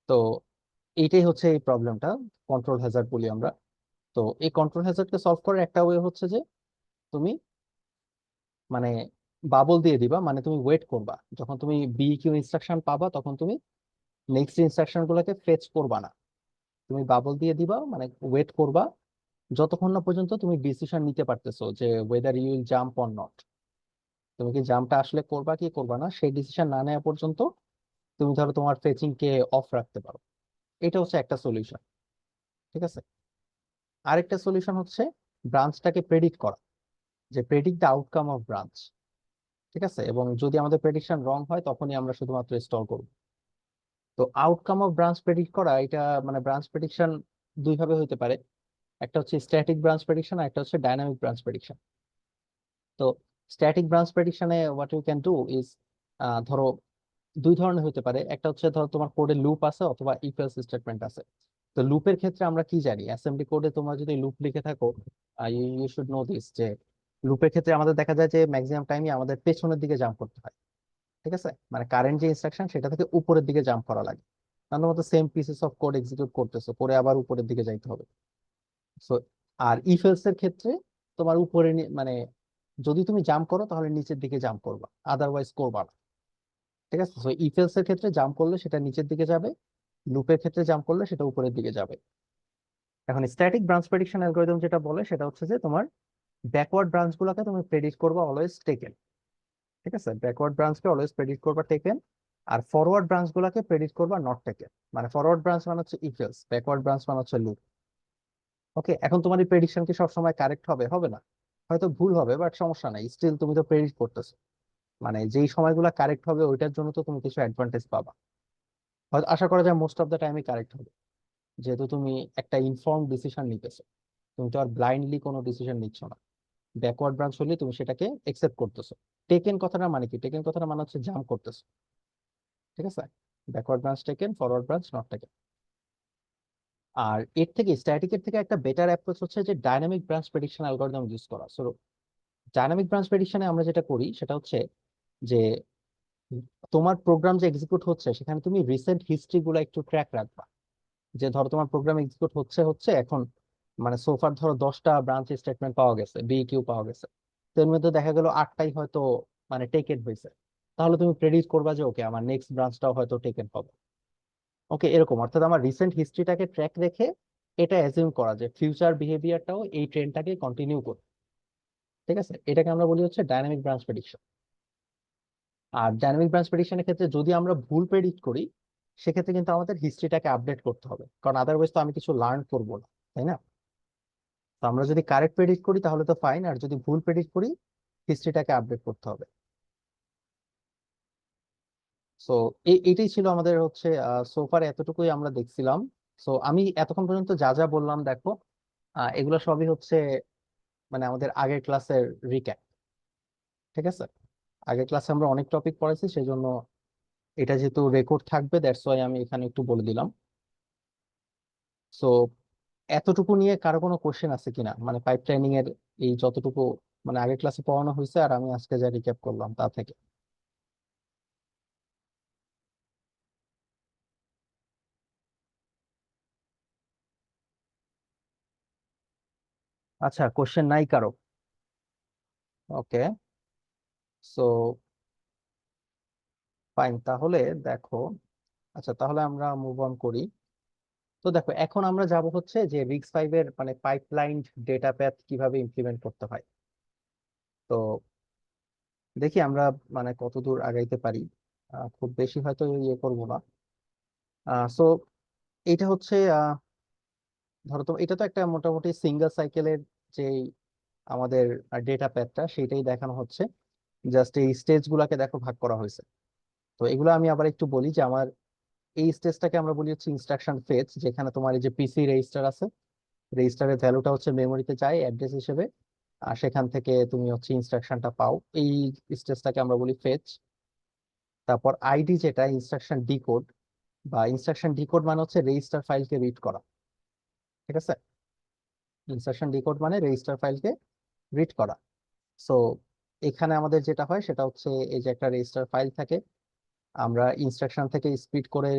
তো এইটাই হচ্ছে এই প্রবলেমটা, কন্ট্রোল হ্যাজার্ড বলি আমরা। তো এই কন্ট্রোল হ্যাজার্ডকে সলভ করার একটা ওয়ে হচ্ছে যে তুমি মানে বাবল দিয়ে দিবা, মানে তুমি ওয়েট করবা, যখন তুমি বিকিউ ইনস্ট্রাকশন পাবা তখন তুমি নেক্সট ইনস্ট্রাকশন গুলোকে ফেচ করবা না, তুমি বাবল দিয়ে দিবা, মানে ওয়েট করবা যতক্ষণ না পর্যন্ত তুমি ডিসিশন নিতে পারতেছো যে whether you will jump or not. তুমি কি জাম্পটা আসলে করবা কি করবা না সেই ডিসিশন না নেওয়া পর্যন্ত তুমি ধরো তোমার ফেচিং কে অফ রাখতে পারো। এটা হচ্ছে একটা সলিউশন। ঠিক আছে? আরেকটা সলিউশন হচ্ছে ব্রাঞ্চটাকে প্রেডিক্ট করা, যে predict the outcome of branch. ঠিক আছে? এবং যদি আমাদের প্রেডিকশন রং হয় তখনই আমরা শুধুমাত্র স্টল করব। তো আউটকাম অফ ব্রাঞ্চ প্রেডিক্ট করা এটা মানে ব্রাঞ্চ প্রেডিকশন দুই ভাবে হতে পারে, একটা হচ্ছে স্ট্যাটিক ব্রাঞ্চ প্রেডিকশন আর একটা হচ্ছে ডাইনামিক ব্রাঞ্চ প্রেডিকশন। তো স্ট্যাটিক ব্রাঞ্চ প্রেডিকশনে what you can do is, ধরো দুই ধরনের হতে পারে, একটা হচ্ছে ধরো তোমার কোডে লুপ আছে অথবা ইফ এলস স্টেটমেন্ট আছে। তো লুপের ক্ষেত্রে আমরা কি জানি, অ্যাসেম্বলি কোডে তোমরা যদি লুপ লিখে থাকো, ইউ শুড নো দিস, যে লুপের ক্ষেত্রে আমাদের দেখা যায় যে ম্যাক্সিমাম টাইমই আমাদের পেছনের দিকে জাম্প করতে হয়। ঠিক আছে? মানে কারেন্ট যে ইনস্ট্রাকশন সেটা থেকে উপরের দিকে জাম্প করা লাগে, কারণ তোমার তো same pieces of code execute করতেছো, করে আবার উপরের দিকে যাইতে হবে। সো আর ইফ এলস এর ক্ষেত্রে তোমার উপরে মানে যদি তুমি জাম্প করো তাহলে নিচের দিকে জাম্প করবা, আদারওয়াইজ করবা না। ঠিক আছে? সো ইফ এলস এর ক্ষেত্রে জাম্প করলে সেটা নিচের দিকে যাবে, লুপের ক্ষেত্রে জাম্প করলে সেটা উপরের দিকে যাবে। এখন স্ট্যাটিক ব্রাঞ্চ প্রেডিকশন অ্যালগরিদম যেটা বলে সেটা হচ্ছে যে তোমার ব্যাকওয়ার্ড ব্রাঞ্চ গুলোকে তুমি প্রেডিক্ট করবা অলওয়েজ টেকেন। ঠিক আছে? ব্যাকওয়ার্ড ব্রাঞ্চকে অলওয়েজ প্রেডিক্ট করবা টেকেন, আর ফরওয়ার্ড ব্রাঞ্চ গুলোকে প্রেডিক্ট করবা নট টেকেন। মানে ফরওয়ার্ড ব্রাঞ্চ মানে হচ্ছে ইফ এলস, ব্যাকওয়ার্ড ব্রাঞ্চ মানে হচ্ছে লুপ। ওকে, এখন তোমার এই প্রেডিকশন কি সবসময় কারেক্ট হবে? হবে না, হয়তো ভুল হবে, বাট সমস্যা নাই, স্টিল তুমি তো প্রেডিক্ট করতেছো। মানে যেই সময়গুলো কারেক্ট হবে ওইটার জন্য তো তুমি কিছু অ্যাডভান্টেজ পাবা। হয়তো আশা করা যায় মোস্ট অফ দ্য টাইমই কারেক্ট হবে, যেহেতু তুমি একটা ইনফর্ম ডিসিশন নিতেছো, তুমি তো আর ব্লাইন্ডলি কোনো ডিসিশন নিচ্ছ না। ব্যাকওয়ার্ড ব্রাঞ্চ হলে তুমি সেটাকে একসেপ্ট করতেছো। টেকেন কথাটা মানে কি? টেকেন কথাটা মানে হচ্ছে জাম্প করতেছো। ঠিক আছে? Backward branch taken, forward branch not taken. আর এর থেকে স্ট্যাটিকের থেকে একটা বেটার অ্যাপ্রোচ হচ্ছে যে dynamic branch prediction algorithm use করা। সো ডাইনামিক ব্রাঞ্চ প্রেডিকশনে আমরা যেটা করি সেটা হচ্ছে যে তোমার প্রোগ্রাম যে এক্সিকিউট হচ্ছে সেখানে তুমি রিসেন্ট হিস্ট্রি গুলো একটু ট্র্যাক রাখবা। যে ধরো তোমার প্রোগ্রাম এক্সিকিউট হচ্ছে হচ্ছে এখন, মানে সোফার ধরো 10টা ব্রাঞ্চ স্টেটমেন্ট পাওয়া গেছে, বিকিউ পাওয়া গেছে, তো এর মধ্যে দেখা গেল 8টাই হয়তো মানে টেকেন হয়েছে, তাহলে তুমি প্রেডিক্ট করবা যে ওকে আমার নেক্সট ব্রাঞ্চটাও হয়তো টেকেন হবে। ওকে, এরকম অর্থাৎ আমার রিসেন্ট হিস্ট্রিটাকে ট্র্যাক রেখে এটা অ্যাজিউম করা যে ফিউচার বিহেভিয়ারটাও এই ট্রেন্ডটাকে কন্টিনিউ করবে। ঠিক আছে? এটাকে আমরা বলি হচ্ছে ডাইনামিক ব্রাঞ্চ প্রেডিকশন। আর ডাইনামিক ব্রাঞ্চ প্রেডিকশনের ক্ষেত্রে যদি আমরা ভুল প্রেডিক্ট করি সেক্ষেত্রে কিন্তু আমাদের হিস্ট্রিটাকে আপডেট করতে হবে, কারণ আদারওয়াইজ তো আমি কিছু লার্ন করবো না, তাই না? তো আমরা যদি কারেক্ট প্রেডিক্ট করি তাহলে তো ফাইন, আর যদি ভুল প্রেডিক্ট করি হিস্ট্রিটাকে আপডেট করতে হবে। সো এইটাই ছিল আমাদের হচ্ছে সোফার এতটুকুই আমরা দেখছিলাম। সো আমি এতক্ষণ পর্যন্ত যা যা বললাম দেখো, এগুলো সবই হচ্ছে মানে আমাদের আগের ক্লাসের রিক্যাপ। ঠিক আছে? আগের ক্লাসে আমরা অনেক টপিক পড়েছি, সেই জন্য এটা যেহেতু রেকর্ড থাকবে দ্যাটস ওয়াই আমি এখানে একটু বলে দিলাম। সো এতটুকু নিয়ে কারো কোনো কোশ্চেন আছে কিনা, মানে পাইপলাইনিং এর এই যতটুকু মানে আগের ক্লাসে পড়ানো হয়েছে আর আমি আজকে যা রিক্যাপ করলাম তা থেকে? আচ্ছা, কোশ্চেন নাই কারো? ওকে, সো ফাইন, তাহলে দেখো, আচ্ছা তাহলে আমরা মুভ অন করি। তো দেখো এখন আমরা যাব হচ্ছে যে রিক্স 5 এর মানে পাইপলাইন ডেটা প্যাথ কিভাবে ইমপ্লিমেন্ট করতে হয়। তো দেখি আমরা মানে কত দূর আগাইতে পারি, খুব বেশি হয়তো ইয়ে করবো না। সো এটা হচ্ছে ধরো তো এটা তো একটা মোটামুটি সিঙ্গেল সাইকেলের যে আমাদের ডেটা প্যাথটা সেটাই দেখানো হচ্ছে, জাস্ট এই স্টেজ গুলাকে দেখো ভাগ করা হয়েছে। তো এগুলো আমি আবার একটু বলি যে আমার এই স্টেজটাকে আমরা বলি হচ্ছে ইনস্ট্রাকশন ফেচ, যেখানে তোমার এই যে পিসি রেজিস্টার আছে, রেজিস্টারের ভ্যালুটা হচ্ছে মেমোরিতে যায় অ্যাড্রেস হিসেবে, আর সেখান থেকে তুমি হচ্ছে ইনস্ট্রাকশনটা পাও, এই স্টেজটাকে আমরা বলি ফেচ। তারপর আইডি যেটা ইনস্ট্রাকশন ডিকোড, বা ইনস্ট্রাকশন ডিকোড মানে হচ্ছে রেজিস্টার ফাইলকে রিড করা। ঠিক আছে, ইনস্ট্রাকশন ডিকোড মানে রেজিস্টার ফাইলকে রিড করা। সো এখানে আমাদের যেটা হয় সেটা হচ্ছে এই যে একটা রেজিস্টার ফাইল থাকে, আমরা ইনস্ট্রাকশন থেকে স্প্লিট করে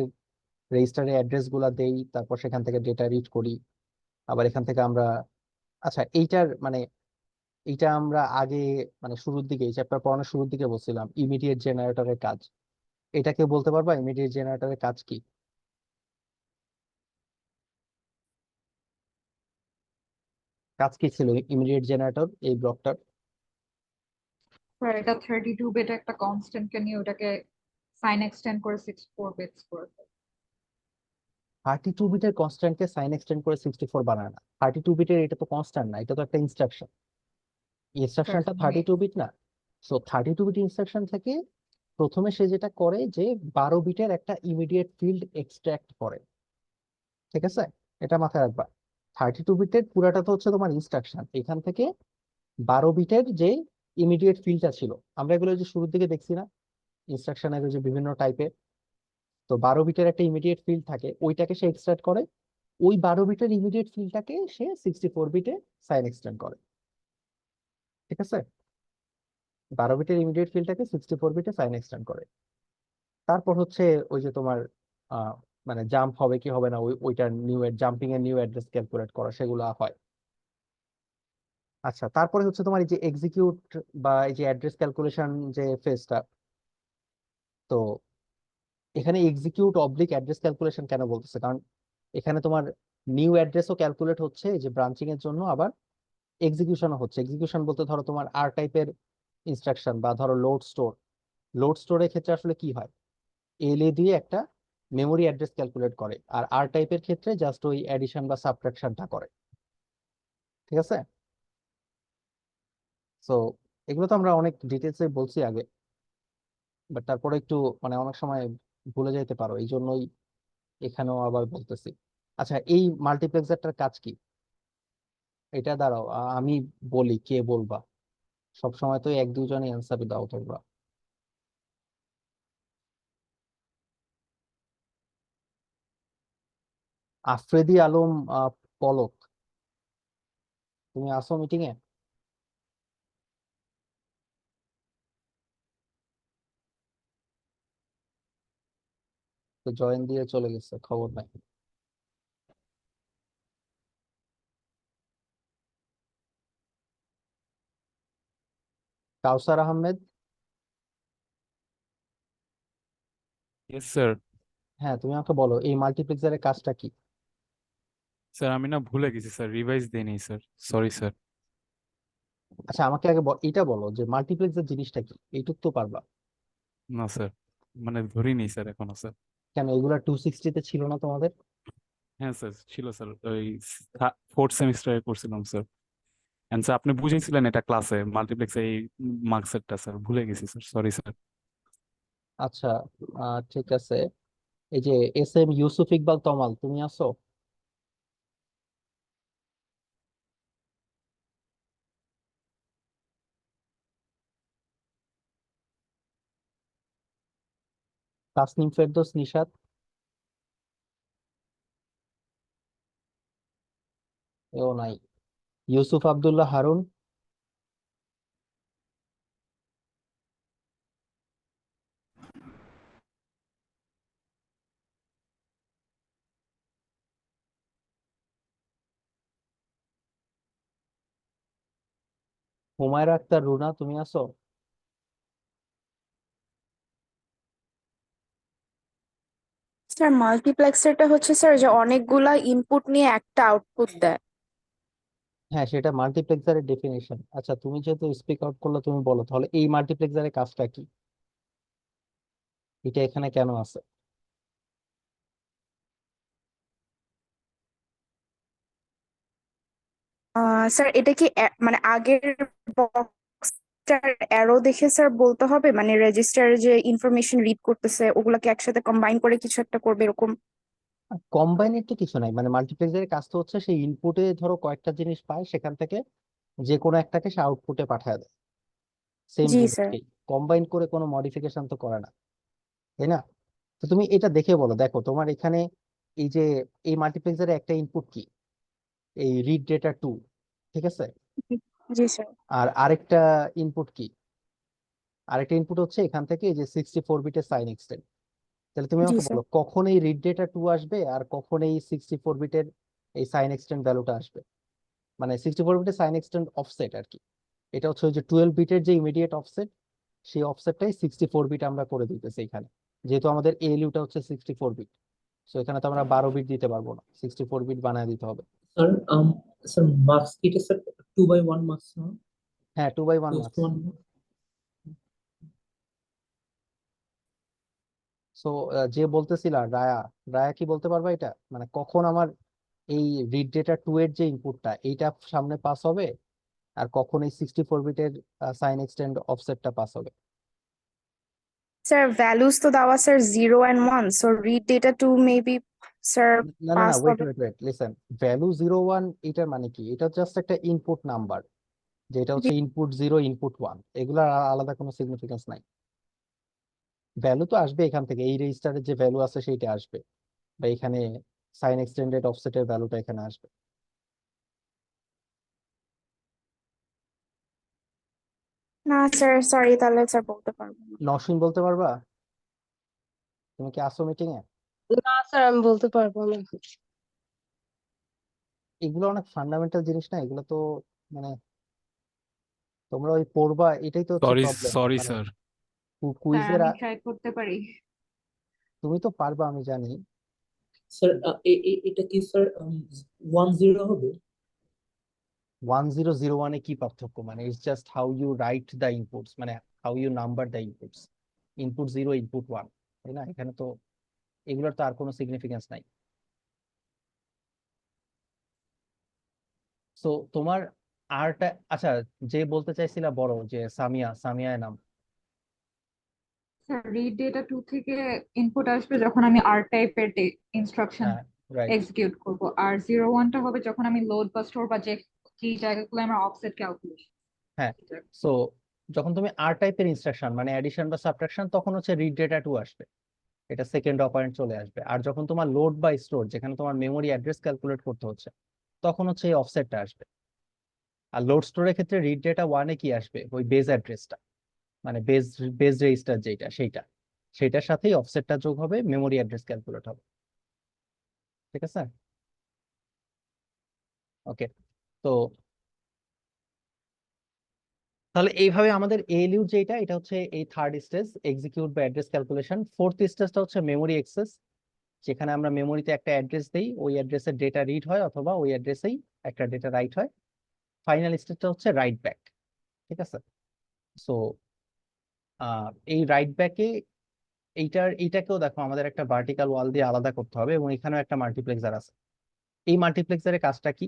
রেজিস্টারের অ্যাড্রেস গুলা দেই, তারপর সেখান থেকে ডেটা রিড করি। আবার এখান থেকে আমরা, আচ্ছা এইটার মানে এইটা আমরা আগে মানে শুরুর দিকে এই চ্যাপ্টার পড়ানোর শুরুর দিকে বলছিলাম ইমিডিয়েট জেনারেটরের কাজ। এটা কেউ বলতে পারবা ইমিডিয়েট জেনারেটরের কাজ কি? কাজ কি ছিল ইমিডিয়েট জেনারেটর এই ব্লকটার? স্যার এটা 32 বিট একটা কনস্ট্যান্ট কে নিয়ে ওটাকে সাইন এক্সটেন্ড করে 64 বিটস করে দেয়। 32 বিটের কনস্ট্যান্টকে সাইন এক্সটেন্ড করে 64 বানায় না। 32 বিটের এটা তো কনস্ট্যান্ট না, এটা তো একটা ইনস্ট্রাকশন। স্যার ইনস্ট্রাকশনটা মানে 32 বিট না। সো 32 বিট ইনস্ট্রাকশন থেকে প্রথমে সে যেটা করে যে 12 বিটের একটা ইমিডিয়েট ফিল্ড এক্সট্রাক্ট করে। ঠিক আছে, এটা মাথায় রাখবা। 32 বিটের পুরাটা তো হচ্ছে তোমার ইনস্ট্রাকশন, এখান থেকে 12 বিটের যে ইমিডিয়েট ফিল্ডটা ছিল, আমরা এগুলো যে শুরুর দিকে দেখছি না ইনস্ট্রাকশনের যে বিভিন্ন টাইপের, তো 12 বিটের একটা ইমিডিয়েট ফিল্ড থাকে, ওইটাকে সে এক্সট্রাক্ট করে। ওই 12 বিটের ইমিডিয়েট ফিল্ডটাকে সে 64 বিটে সাইন এক্সটেন্ড করে। ঠিক আছে, 12 বিটের ইমিডিয়েট ফিল্ডটাকে 64 বিটে সাইন এক্সটেন্ড করে। তারপর হচ্ছে ওই যে তোমার আহ মানে জাম্প হবে কি হবে না ওইটার নিউ জাম্পিং এর নিউ অ্যাড্রেস ক্যালকুলেট করা সেগুলো হয়। আচ্ছা, তারপরে হচ্ছে তোমার এই যে এক্সিকিউট বা এই যে অ্যাড্রেস ক্যালকুলেশন যে ফেজটা, তো এখানে এক্সিকিউট অবলিক অ্যাড্রেস ক্যালকুলেশন কেন বলতেছে? কারণ এখানে তোমার নিউ অ্যাড্রেসও ক্যালকুলেট হচ্ছে এই যে ব্রাঞ্চিং এর জন্য, আবার এক্সিকিউশনও হচ্ছে। এক্সিকিউশন বলতে ধরো তোমার আর টাইপের ইনস্ট্রাকশন বা ধরো লোড স্টোর। লোড স্টোরের ক্ষেত্রে আসলে কি হয়, এলএ দিয়ে একটা মেমোরি অ্যাড্রেস ক্যালকুলেট করে, আর আর টাইপের ক্ষেত্রে জাস্ট ওই অ্যাডিশন বা সাবট্রাকশনটা করে। ঠিক আছে, সো এগুলো তো আমরা অনেক ডিটেলসে বলছি আগে, বাট তারপরে একটু মানে অনেক সময় ভুলে যেতে পারো, এই জন্যই এখানেও আবার বলতেছি। আচ্ছা, এই মাল্টিপ্লেক্সারটার কাজ কি? এটা দাঁড়াও আমি বলি, কে বলবা? সব সময় তো এক দুজনে অ্যান্সার দাও তোমরা। আফ্রেদি আলম, পলক, তুমি আসো মিটিং এ? তো জয়েন দিয়ে চলে গেছে, খবর নাই। কাউসার আহমেদ, ইয়েস স্যার। হ্যাঁ তুমি আমাকে বলো এই মাল্টিপ্লেক্সারের কাজটা কি? স্যার আমি না ভুলে গেছি স্যার, রিভাইজ দেইনি স্যার, সরি স্যার। আচ্ছা আমাকে আগে এটা বলো যে মাল্টিপ্লেক্সার জিনিসটা কি, এইটুক তো পারবা। না স্যার, মানে ধরিনি স্যার এখনো স্যার। কেন এগুলা 260-তে ছিল না তোমাদের? হ্যাঁ স্যার ছিল স্যার, ওই ফোর্থ সেমিস্টারে করছিলাম স্যার। এন্ড স্যার আপনি বুঝেছিলেন এটা ক্লাসে মাল্টিপ্লেক্স এই মার্কসেটটা, স্যার ভুলে গেছি স্যার, সরি স্যার। আচ্ছা, ঠিক আছে। এই যে এস এম ইউসুফ ইকবাল তমাল, তুমি আছো? তাসনিম ফেরদৌস নিশাত, এও নাই। ইউসুফ আব্দুল্লাহ হারুন, হুমায়রা আক্তার রুনা, তুমি আছো? স্যার মাল্টিপ্লেক্সারটা হচ্ছে স্যার যে অনেকগুলা ইনপুট নিয়ে একটা আউটপুট দেয়। হ্যাঁ সেটা মাল্টিপ্লেক্সারের ডেফিনেশন। আচ্ছা তুমি যেহেতু স্পিক আউট করলে তুমি বলো তাহলে এই মাল্টিপ্লেক্সারের কাজটা কি, এটা এখানে কেন আছে? স্যার এটা কি মানে আগের বক্সটার অ্যারো দেখে স্যার বলতে হবে, মানে রেজিস্টারে যে ইনফরমেশন রিড করতেছে ওগুলাকে একসাথে কম্বাইন করে কিছু একটা করবে এরকম? কম্বাইনের তো কিছু নাই, মানে মাল্টিপ্লেক্সারের কাজ তো হচ্ছে সেই ইনপুটে ধরো কয়েকটা জিনিস পায়, সেখান থেকে যে কোনো একটাকে সে আউটপুটে পাঠায় দেয় সেম জি স্যার। জিনিসকে। কম্বাইন করে কোনো মডিফিকেশন তো করে না, তাই না? তো তুমি এটা দেখে বলো, দেখো তোমার এখানে এই যে এই মাল্টিপ্লেক্সারে একটা ইনপুট কি, এই রিড ডেটা 2, ঠিক আছে? জি স্যার। আর আরেকটা ইনপুট কি, আরেকটা ইনপুট হচ্ছে এখান থেকে এই যে 64 বিটের সাইন এক্সটেন্ড। তাহলে তুমি জি আমাকে স্যার। বলো কখন এই রিড ডেটা 2 আসবে আর কখন এই 64 বিটের এই সাইন এক্সটেন্ড ভ্যালুটা আসবে, মানে 64 বিটের সাইন এক্সটেন্ড অফসেট আর কি। এটা হচ্ছে ওই যে 12 বিটের যে ইমিডিয়েট অফসেট, সেই অফসেটটাই 64 বিট আমরা করে দিতেছি এখানে, যেহেতু আমাদের এএলইউটা হচ্ছে 64 বিট। সো এখানে তো আমরা 12 বিট দিতে পারবো না, 64 বিট বানায় দিতে হবে। স্যার স্যার মার্কস কি এটা স্যার 2/1 মার্কস না হ্যাঁ, 2/1 2 মার্কস। to 1? সো যে বলতেছিলা রায়া, রায়া কি বলতে পারবা এটা, মানে কখন আমার এই রিড ডেটা 2 এর যে ইনপুটটা এইটা সামনে পাস হবে আর কখন এই 64 বিটের সাইন এক্সটেন্ড অফসেটটা পাস হবে? স্যার ভ্যালুস তো দেওয়া sir 0 and 1, so read data 2 maybe sir না না না, পাস ওয়েট হবে। Wait wait, listen. ভ্যালু 0 1 এটার মানে কি, এটা জাস্ট একটা ইনপুট নাম্বার, যেটা হচ্ছে ইনপুট 0 ইনপুট 1, এগুলা আলাদা কোনো সিগনিফিকেন্স নাই। ভ্যালু তো আসবে এখান থেকে, এই রেজিস্টারের যে ভ্যালু আছে সেইটা আসবে, বা এখানে সাইন এক্সটেন্ডেড অফসেটের ভ্যালুটা এখানে আসবে। না স্যার, সরি, তাহলে স্যার বলতে পারবো না। নসীম বলতে পারবা? তুমি কি আসো মিটিং এ? না স্যার, আমি বলতে পারবো না। এগুলো অনেক ফান্ডামেন্টাল জিনিস না, এগুলো তো মানে তোমরা ওই পড়বা, এটাই তো হচ্ছে সরি প্রবলেম। সরি মানে স্যার। স্যার কুইজের আমি ট্রাই করতে পারি। তুমি তো পারবা আমি জানি। স্যার এটা কি স্যার 1-0 হবে? 1001 এ কি পার্থক্য, মানে it's just how you write the inputs, মানে how you number the inputs. Input 0 input 1, তাই না? এখানে তো এগুলোর তো আর কোনো সিগনিফিকেন্স নাই। সো তোমার আরটা, আচ্ছা, যে বলতে চাইছিলা বড়, যে সামিয়া, সামিয়া নাম। স্যার রিড ডেটা 2 থেকে ইনপুট আসবে যখন আমি আর টাইপের ইনস্ট্রাকশন হ্যাঁ, রাইট। এক্সিকিউট করব, আর 0 1টা হবে যখন আমি লোড বা স্টোর বা যে যে জায়গাগুলো আমার অফসেট ক্যালকুলেশন। হ্যাঁ, সো যখন তুমি আর টাইপের ইনস্ট্রাকশন মানে অ্যাডিশন বা সাবট্রাকশন, তখন হচ্ছে রিড ডেটা 2 আসবে, এটা সেকেন্ড অপারেন্ড চলে আসবে। আর যখন তোমার লোড বা স্টোর, যেখানে তোমার মেমোরি অ্যাড্রেস ক্যালকুলেট করতে হচ্ছে, তখন হচ্ছে এই অফসেটটা আসবে। আর লোড স্টোরের ক্ষেত্রে রিড ডেটা 1 এ কি আসবে, ওই বেজ অ্যাড্রেসটা, মানে বেজ বেজ রেজিস্টার যেটা, সেইটার সাথেই অফসেটটা যোগ হবে, মেমোরি অ্যাড্রেস ক্যালকুলেট হবে। ঠিক আছে, ওকে। তো তাহলে এইভাবে আমাদের এএলইউ যেটা, এটা হচ্ছে এই থার্ড স্টেজ, এক্সিকিউট বা অ্যাড্রেস ক্যালকুলেশন। ফোর্থ স্টেজটা হচ্ছে মেমোরি অ্যাক্সেস, যেখানে আমরা মেমোরিতে একটা অ্যাড্রেস দেই, ওই অ্যাড্রেসের ডেটা রিড হয় অথবা ওই অ্যাড্রেসেই একটা ডেটা রাইট হয়। ফাইনাল স্টেজটা হচ্ছে রাইট ব্যাক। ঠিক আছে, সো এই রাইট ব্যাকে এইটাকেও দেখো আমাদের একটা ভার্টিক্যাল ওয়াল দিয়ে আলাদা করতে হবে, এবং এখানেও একটা মাল্টিপ্লেক্সার আছে। এই মাল্টিপ্লেক্সারের কাজটা কি,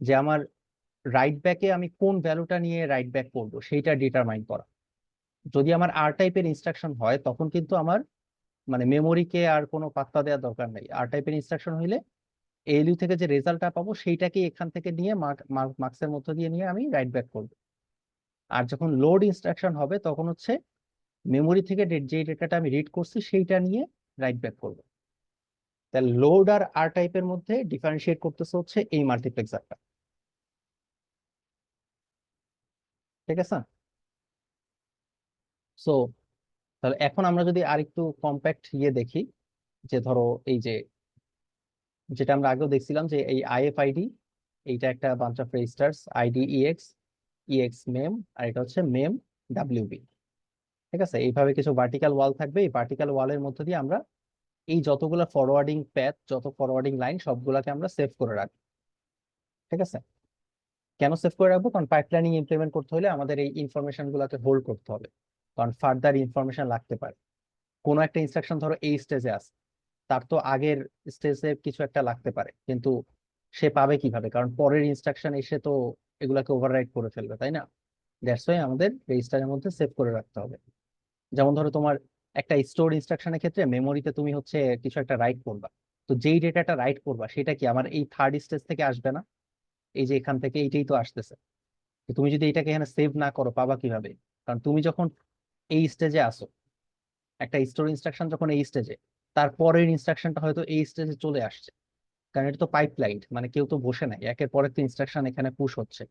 যে আমার রাইট ব্যাকে আমি কোন ভ্যালুটা নিয়ে রাইট ব্যাক করবো সেইটা ডিটারমাইন করা। যদি আমার আর টাইপের ইনস্ট্রাকশন হয় তখন কিন্তু আমার মানে মেমোরিকে আর কোনো পাত্তা দেওয়ার দরকার নেই। আর টাইপের ইনস্ট্রাকশন হইলে এএলইউ থেকে যে রেজাল্টটা পাবো সেইটাকে এখান থেকে নিয়ে মার্কসের মধ্য দিয়ে নিয়ে আমি রাইট ব্যাক করবো। আর যখন লোড ইনস্ট্রাকশন হবে তখন হচ্ছে মেমোরি থেকে যে ডেটাটা আমি রিড করছি সেইটা নিয়ে রাইট ব্যাক করবো। তাহলে লোড আর আর টাইপের মধ্যে ডিফারেন্সিয়েট করতেছে হচ্ছে এই মাল্টিপ্লেক্সারটা। ঠিক আছে, সো তাহলে এখন আমরা যদি আরেকটু কম্প্যাক্ট দেখি, যে ধরো এই যে যেটা আমরা আগেও দেখছিলাম, যে এই আইএফআইডি, এইটা একটা bunch of registers, ID EX, EX MEM, আর এটা হচ্ছে মেম ডাব্লিউবি। ঠিক আছে, এইভাবে কিছু ভার্টিক্যাল ওয়াল থাকবে। এই ভার্টিক্যাল ওয়ালের মধ্যে দিয়ে আমরা এই যতগুলো ফরওয়ার্ডিং প্যাথ, যত ফরওয়ার্ডিং লাইন, সবগুলাকে আমরা সেভ করে রাখবো। ঠিক আছে, কেন সেভ করে রাখবো, কারণ পাইপলাইনিং ইমপ্লিমেন্ট করতে হলে আমাদের এই ইনফরমেশন গুলাকে হোল্ড করতে হবে, কারণ ফার্দার ইনফরমেশন লাগতে পারে। কোনো একটা ইনস্ট্রাকশন ধরো এই স্টেজে আছে, তার তো আগের স্টেজে কিছু একটা লাগতে পারে, কিন্তু সে পাবে কিভাবে, কারণ পরের ইনস্ট্রাকশন এসে তো এগুলাকে ওভাররাইট করে ফেলবে, তাই না? দ্যাটস ওয়াই আমাদের রেজিস্টারের মধ্যে সেভ করে রাখতে হবে। যেমন ধরো তোমার একটা স্টোর ইনস্ট্রাকশনের ক্ষেত্রে মেমোরিতে তুমি হচ্ছে কিছু একটা রাইট করবা, তো যেই ডেটাটা রাইট করবা সেটা কি আমার এই থার্ড স্টেজ থেকে আসবে না, এই যে এখান থেকে এইটাই তো আসতেছে। তো তুমি যদি এটাকে এখানে সেভ না করো পাবা কিভাবে, কারণ তুমি যখন এই স্টেজে আসো, একটা স্টোর ইনস্ট্রাকশন যখন এই স্টেজে, তারপরের ইনস্ট্রাকশনটা হয়তো এই স্টেজে চলে আসছে, কারণ এটা তো পাইপলাইন, মানে কেউ তো বসে নাই, একের পর একটা ইনস্ট্রাকশন এখানে পুশ হচ্ছে।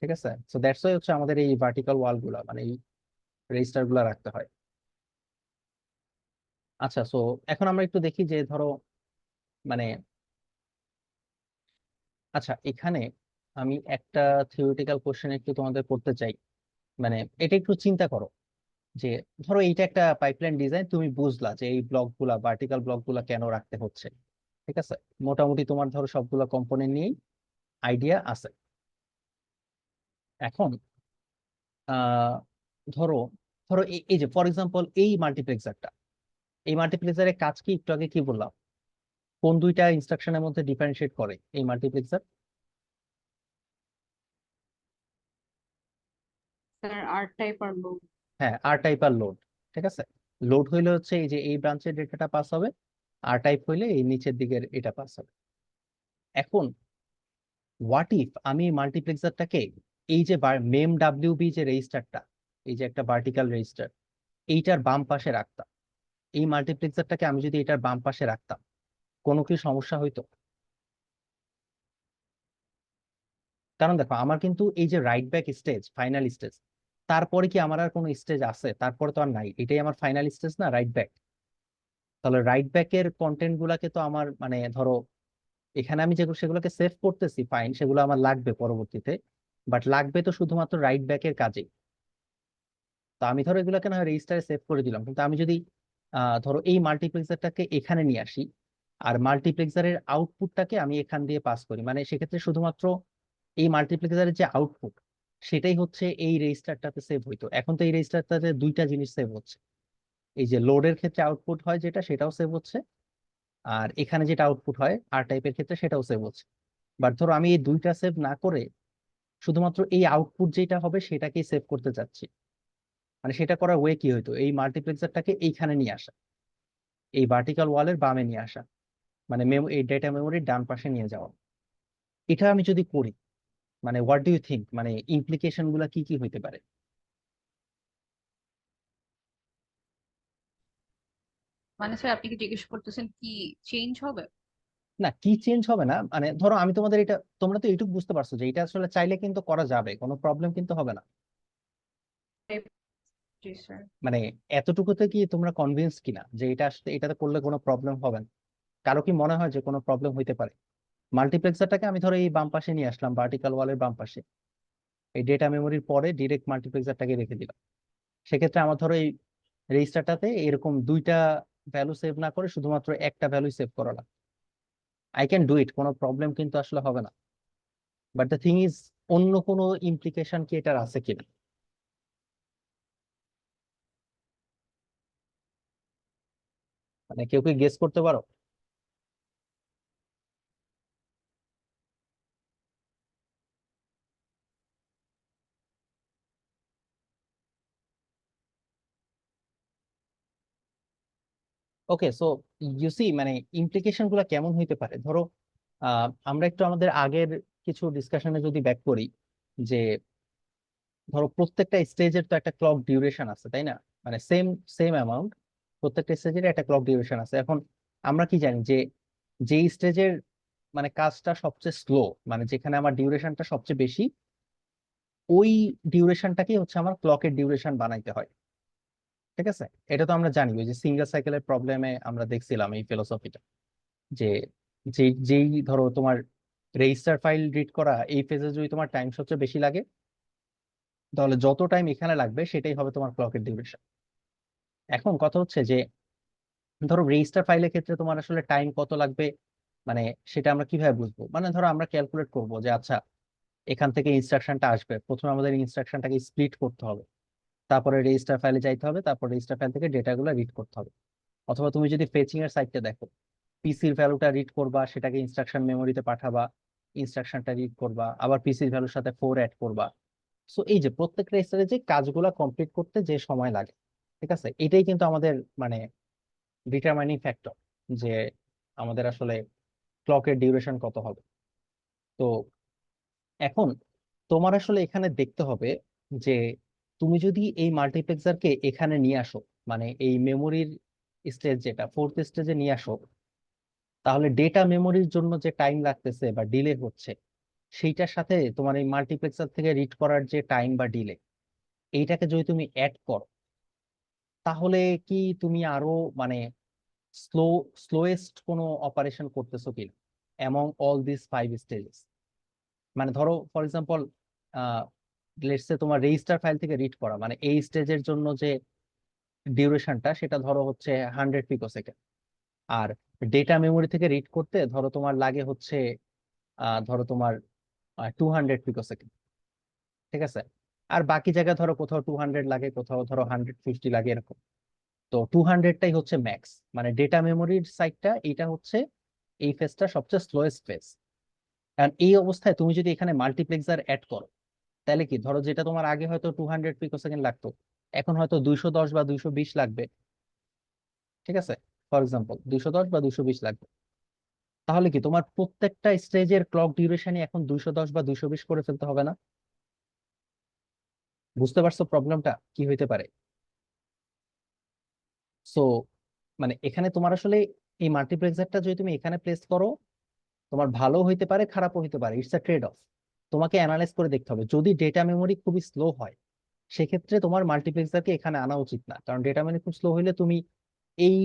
ঠিক আছে, সো দ্যাটস ওয়াই হচ্ছে আমাদের এই ভার্টিক্যাল ওয়াল গুলা, মানে এই রেজিস্টার গুলা রাখতে হয়। আচ্ছা, সো এখন আমরা একটু দেখি যে ধরো মানে, আচ্ছা এখানে আমি একটা থিওরিটিক্যাল কোশ্চেন একটু তোমাদের করতে চাই। মানে এটা একটু চিন্তা করো যে ধরো এইটা একটা পাইপলাইন ডিজাইন, তুমি বুঝলা যে এই ব্লক গুলা, ভার্টিক্যাল ব্লক গুলা কেন রাখতে হচ্ছে। ঠিক আছে, মোটামুটি তোমার ধরো সবগুলা কম্পোনেন্ট নিয়েই আইডিয়া আছে। এখন আহ ধরো ধরো এই যে ফর এক্সাম্পল এই মাল্টিপ্লেক্সারটা, এই মাল্টিপ্লেক্সারের কাজ কি একটু আগে কি বললাম, কোন দুইটা ইনস্ট্রাকশনের মধ্যে ডিফারেন্সিয়েট করে এই মাল্টিপ্লেক্সার? স্যার আর টাইপ আর লোড। হ্যাঁ, আর টাইপ আর লোড। ঠিক আছে, লোড হইলে হচ্ছে এই যে এই ব্রাঞ্চের ডেটাটা পাস হবে, আর টাইপ হইলে এই নিচের দিকের এটা পাস হবে। এখন হোয়াট ইফ আমি মাল্টিপ্লেক্সারটাকে এই যে মেম ডাব্লিউবি যে রেজিস্টারটা, এই যে একটা ভার্টিক্যাল রেজিস্টার, এইটার বাম পাশে রাখতাম, এই মাল্টিপ্লেক্সারটাকে আমি যদি এটার বাম পাশে রাখতাম, কোনো কি সমস্যা হইতো? কারণ দেখো আমার কিন্তু এই যে right back stage, final stage, তারপরে কি আমার আর কোনো স্টেজ আছে? তারপরে তো আর নাই, এটাই আমার ফাইনাল স্টেজ না, রাইট ব্যাক। তাহলে রাইট ব্যাকের কন্টেন্ট গুলাকে তো আমার মানে ধরো এখানে আমি যেগুলো সেগুলোকে সেভ করতেছি, ফাইন, সেগুলো আমার লাগবে পরবর্তীতে, বাট লাগবে তো শুধুমাত্র রাইট ব্যাকের কাজে। তো আমি ধরো এগুলোকে না হয় রেজিস্টারে সেভ করে দিলাম, কিন্তু আমি যদি ধরো এই মাল্টিপ্লেক্সারটাকে এখানে নিয়ে আসি, আর মাল্টিপ্লেক্সারের আউটপুটটাকে আমি এখান দিয়ে পাস করি, মানে সেক্ষেত্রে শুধুমাত্র এই মাল্টিপ্লেক্সারের যে আউটপুট, সেটাই হচ্ছে এই রেজিস্টারটাতে সেভ হইতো। এখন তো এই রেজিস্টারটাতে দুইটা জিনিস সেভ হচ্ছে, এই যে লোডের ক্ষেত্রে আউটপুট হয় যেটা, সেটাও সেভ হচ্ছে, আর এখানে যেটা আউটপুট হয় আর টাইপের ক্ষেত্রে সেটাও সেভ হচ্ছে। বাট ধরো আমি এই দুইটা সেভ না করে শুধুমাত্র এই আউটপুট যেটা হবে সেটাকেই সেভ করতে চাচ্ছি, মানে সেটা করার ওয়ে কি হইতো, এই মাল্টিপ্লেক্সারটাকে এইখানে নিয়ে আসা, এই ভার্টিক্যাল ওয়ালের বামে নিয়ে আসা, মানে এই ডেটা মেমোরির ডান পাশে নিয়ে যাওয়া। এটা আমি যদি করি, মানে হোয়াট ডু ইউ থিঙ্ক, মানে ইমপ্লিকেশন গুলা কি কি হইতে পারে? মানে স্যার আপনি কি জিজ্ঞেস করতেছেন কি চেঞ্জ হবে? না, কি চেঞ্জ হবে না, মানে ধরো আমি তোমাদের এটা, তোমরা তো এইটুকু বুঝতে পারছো যে এটা আসলে চাইলে কিন্তু করা যাবে, কোনো প্রবলেম কিন্তু হবে না। জি স্যার। মানে এতটুকুতে কি তোমরা কনভিন্স কিনা যে এটা আসলে এটাতে করলে কোনো প্রবলেম হবে না? কারো কি মনে হয় যে কোনো প্রবলেম হইতে পারে? মাল্টিপ্লেক্সারটাকে আমি ধরো এই বাম পাশে নিয়ে আসলাম, ভার্টিক্যাল ওয়ালের বাম পাশে, এই ডেটা মেমোরির পরে ডিরেক্ট মাল্টিপ্লেক্সারটাকে রেখে দিলাম। সেক্ষেত্রে আমার ধরো এই রেজিস্টারটাতে এরকম দুইটা ভ্যালু সেভ না করে শুধুমাত্র একটা ভ্যালু সেভ করা লাগবে। আই ক্যান ডু ইট, কোনো প্রবলেম কিন্তু আসলে হবে না। বাট দ্য থিং ইজ, অন্য কোনো ইমপ্লিকেশন কি এটার আছে কিনা? মানে কেউ কি গেস করতে পারো? ওকে, সো ইউ সি মানে ইমপ্লিকেশন গুলা কেমন হইতে পারে। ধরো আমরা একটু আমাদের আগের কিছু ডিসকাশনে যদি ব্যাক করি, যে ধরো প্রত্যেকটা স্টেজের তো একটা ক্লক ডিউরেশন আছে, তাই না? মানে সেম সেম অ্যামাউন্ট, প্রত্যেকটা স্টেজের একটা ক্লক ডিউরেশন আছে। এখন আমরা কি জানি যে যেই স্টেজের মানে কাজটা সবচেয়ে স্লো, মানে যেখানে আমার ডিউরেশনটা সবচেয়ে বেশি, ওই ডিউরেশনটাকে হচ্ছে আমার ক্লকের ডিউরেশন বানাইতে হয়। ঠিক আছে, এটা তো আমরা জানি, ওই যে সিঙ্গেল সাইকেলের প্রবলেমে আমরা দেখছিলাম এই ফিলোসফিটা, যে যেই ধরো তোমার রেজিস্টার ফাইল রিড করা এই ফেজে যদি তোমার টাইম সবচেয়ে বেশি লাগে, তাহলে যত টাইম এখানে লাগবে সেটাই হবে তোমার ক্লকের ডিউরেশন। এখন কথা হচ্ছে যে ধরো রেজিস্টার ফাইলের ক্ষেত্রে তোমার আসলে টাইম কত লাগবে, মানে সেটা আমরা কিভাবে বুঝবো? মানে ধরো আমরা ক্যালকুলেট করব যে আচ্ছা এখান থেকে ইনস্ট্রাকশনটা আসবে, প্রথমে আমাদের ইনস্ট্রাকশনটাকে স্প্লিট করতে হবে, তারপরে রেজিস্টার ফাইলে যাইতে হবে, তারপর রেজিস্টার ফাইল থেকে ডেটাগুলো রিড করতে হবে। অথবা তুমি যদি ফেচিং এর সাইডটা দেখো, পিসির ভ্যালুটা রিড করবা, সেটাকে ইনস্ট্রাকশন মেমোরিতে পাঠাবা, ইনস্ট্রাকশনটা রিড করবা, আবার পিসির ভ্যালুর সাথে 4 অ্যাড করবা। সো এই যে প্রত্যেকটা স্তরে যে কাজগুলো কমপ্লিট করতে যে সময় লাগে, ঠিক আছে, এটাই কিন্তু আমাদের মানে ডিটারমাইনিং ফ্যাক্টর, যে আমাদের আসলে ক্লকের ডিউরেশন কত হবে। তো এখন তোমার আসলে এখানে দেখতে হবে যে তুমি যদি এই মাল্টিপ্লেক্সারকে এখানে নিয়ে আসো, মানে এই মেমোরির স্টেজ যেটা ফোর্থ স্টেজে নিয়ে আসো, তাহলে ডেটা মেমোরির জন্য যে টাইম লাগতেছে বা ডিলে হচ্ছে, সেইটার সাথে তোমার এই মাল্টিপ্লেক্সার থেকে রিড করার যে টাইম বা ডিলে, এইটাকে যদি তুমি অ্যাড করো, তাহলে কি তুমি আরো মানে স্লো স্লোয়েস্ট কোনো অপারেশন করতেছো কিনা অ্যামং অল দিস 5 স্টেজেস। মানে ধরো ফর এক্সাম্পল, লেটস সে তোমার রেজিস্টার ফাইল থেকে রিড করা, মানে এই স্টেজের জন্য যে ডিউরেশনটা সেটা ধরো হচ্ছে 100 পিকোসেকেন্ড, আর ডেটা মেমোরি থেকে রিড করতে ধরো তোমার লাগে হচ্ছে ধরো তোমার 200 পিকোসেকেন্ড। ঠিক আছে, আর বাকি জায়গায় ধরো কোথাও 200 লাগে, কোথাও ধরো 150 লাগে, এরকম। তো 200টাই হচ্ছে ম্যাক্স, মানে ডেটা মেমোরির সাইডটা এটা হচ্ছে এই ফেজটা সবচেয়ে স্লোয়েস্ট ফেজ। কারণ এই অবস্থায় তুমি যদি এখানে মাল্টিপ্লেক্সার অ্যাড করো, তাহলে কি ধরো যেটা তোমার আগে হয়তো 200 পিকোসেকেন্ড লাগতো, এখন হয়তো 210 বা 220 লাগবে। ঠিক আছে, ফর এক্সাম্পল 210 বা 220 লাগবে। তাহলে কি তোমার প্রত্যেকটা স্টেজের ক্লক ডিউরেশনই এখন 210 বা 220 করে ফেলতে হবে না? বুঝতে পারছো প্রবলেমটা কি হইতে পারে? সো মানে এখানে তোমার আসলে এই মাল্টিপ্লেক্সারটা যদি তুমি এখানে প্লেস করো, তোমার ভালো হইতে পারে, খারাপও হইতে পারে, ইটস আ ট্রেড অফ। তোমাকে অ্যানালাইজ করে দেখতে হবে, যদি ডেটা মেমোরি খুবই স্লো হয়, সেক্ষেত্রে তোমার মাল্টিপ্লেক্সারকে এখানে আনা উচিত না, কারণ ডেটা মেমোরি খুব স্লো হইলে তুমি এই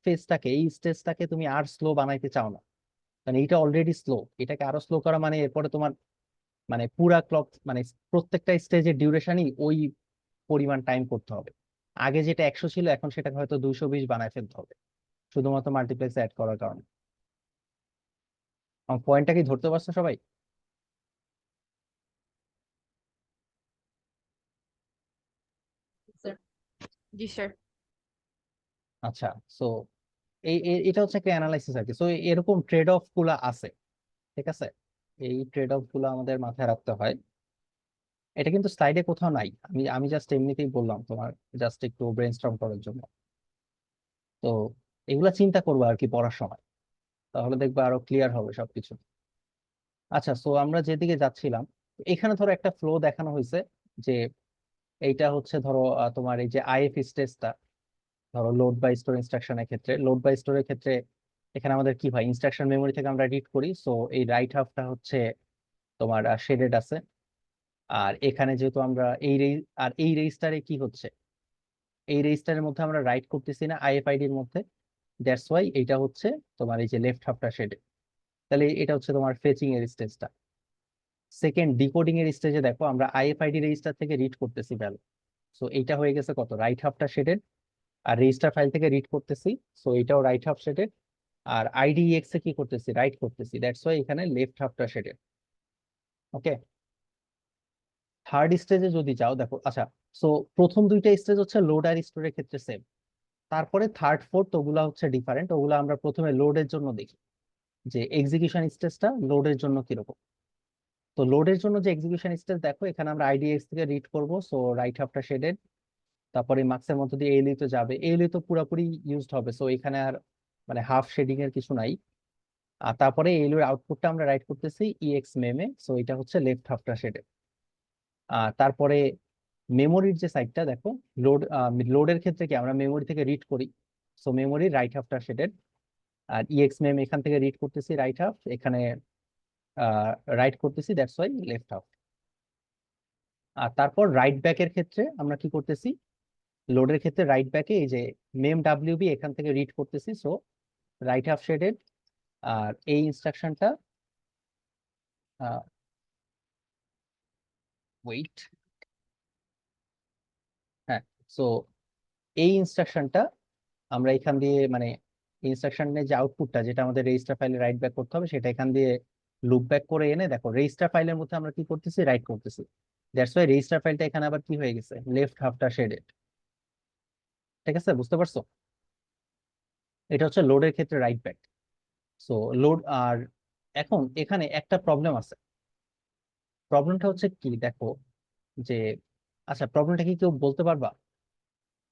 ফেজটাকে, এই স্টেজটাকে তুমি আর স্লো বানাইতে চাও না। মানে এটা অলরেডি স্লো, এটাকে আরো স্লো করা মানে এরপরে তোমার মানে পুরা ক্লক মানে প্রত্যেকটা স্টেজের ডিউরেশনই ওই পরিমাণ টাইম করতে হবে। আগে যেটা 100 ছিল, এখন সেটাকে হয়তো 220 বানায় ফেলতে হবে, শুধুমাত্র মাল্টিপ্লেক্স অ্যাড করার কারণে। আমার পয়েন্টটা কি ধরতে পারছো সবাই? স্যার। জি স্যার। আচ্ছা, সো এটা হচ্ছে একটা অ্যানালাইসিস আর কি। সো এরকম ট্রেড অফ গুলা আছে, ঠিক আছে? এই ট্রেড অফ গুলো আমাদের মাথায় রাখতে হয়। এটা কিন্তু স্লাইডে কোথাও নাই, আমি আমি জাস্ট এমনিতেই বললাম তোমার, জাস্ট একটু ব্রেনস্টর্ম করার জন্য। তো এগুলা চিন্তা করবো আর কি পড়ার সময়, তাহলে দেখবে আরো ক্লিয়ার হবে সবকিছু। আচ্ছা, সো আমরা যেদিকে যাচ্ছিলাম, এখানে ধরো একটা ফ্লো দেখানো হয়েছে যে এইটা হচ্ছে ধরো তোমার এই যে আইএফ স্টেজটা, ধরো লোড বাই স্টোর ইনস্ট্রাকশনের ক্ষেত্রে, লোড বাই স্টোরের ক্ষেত্রে এখানে আমাদের কি হয়, ইনস্ট্রাকশন মেমোরি থেকে আমরা রিড করি, সো এই রাইট হাফটা হচ্ছে তোমার শেডেড আছে। আর এখানে যেহেতু আমরা আর এই রেজিস্টারে কি হচ্ছে, এই রেজিস্টারের মধ্যে আমরা রাইট করতেছি না আইএফআইডি এর মধ্যে, দ্যাটস ওয়াই এইটা হচ্ছে তোমার এই যে লেফট হাফটা শেডে। তাহলে এটা হচ্ছে তোমার ফেচিং এর স্টেজটা। সেকেন্ড ডিকোডিং এর স্টেজে দেখো আমরা আইএফআইডি রেজিস্টার থেকে রিড করতেছি ভ্যালু, সো এইটা হয়ে গেছে কত, রাইট হাফটা শেডেড। আর রেজিস্টার ফাইল থেকে রিড করতেছি, সো এটাও রাইট হাফ শেডেড। আর আইডিএক্স এ কি করতেছি, রাইট করতেছি, দ্যাটস ওয়াই এখানে লেফট হাফটা শেডেড। ওকে, থার্ড স্টেজে যদি যাও দেখো, আচ্ছা, সো প্রথম দুইটা স্টেজ হচ্ছে লোড আর স্টোরের ক্ষেত্রে সেম। তারপরে থার্ড ফোর্থ ওগুলা হচ্ছে ডিফারেন্ট, ওগুলা আমরা প্রথমে লোডের জন্য দেখি যে এক্সিকিউশন স্টেজটা লোডের জন্য কিরকম। তো লোডের জন্য যে এক্সিকিউশন স্টেজ দেখো, এখানে আমরা আইডিএক্স থেকে রিড করব, সো রাইট হাফটা শেডেড। তারপরে মার্কসের মধ্যে দিয়ে এএলইউ তো যাবে, এএলইউ তো পুরোপুরি ইউজড হবে, সো এখানে আর মানে হাফ শেডিং এর কিছু নাই। আর তারপরে এএলইউ এর আউটপুটটা আমরা রাইট করতেছি ইএক্স মেমে, সো এটা হচ্ছে লেফট হাফটা শেডেড। আর তারপরে মেমোরির যে সাইডটা দেখো, লোডের ক্ষেত্রে কি আমরা মেমোরি থেকে রিড করি, সো মেমোরি রাইট হাফটা শেডেড। আর ইএক্স মেম এখান থেকে রিড করতেছি রাইট হাফ, এখানে রাইট করতেছি, দ্যাটস ওয়াই লেফট হাফ। আর তারপর রাইট ব্যাকের ক্ষেত্রে আমরা কি করতেছি, লোডের ক্ষেত্রে রাইট ব্যাকে এই যে মেম ডাব্লিউবি এখান থেকে রিড করতেছি, সো রাইট হাফ শেডেড। আর এই ইনস্ট্রাকশনটা ওয়েট, হ্যাঁ, সো এই ইনস্ট্রাকশনটা আমরা এখান দিয়ে মানে ইনস্ট্রাকশনের যে আউটপুটটা, যেটা আমাদের রেজিস্টার ফাইলে রাইট ব্যাক করতে হবে, সেটা এখান দিয়ে লুপ ব্যাক করে এনে দেখো রেজিস্টার ফাইলের মধ্যে আমরা কি করতেছি, রাইট করতেছি, দ্যাটস ওয়াই রেজিস্টার ফাইলটা এখানে আবার কি হয়ে গেছে, লেফট হাফটা শেডেড। ঠিক আছে, বুঝতে পারছো? এটা হচ্ছে লোডের ক্ষেত্রে রাইট ব্যাক। সো লোড আর এখন এখানে একটা প্রবলেম আছে, প্রবলেমটা হচ্ছে কি দেখো যে, আচ্ছা প্রবলেমটা কি কেউ বলতে পারবা?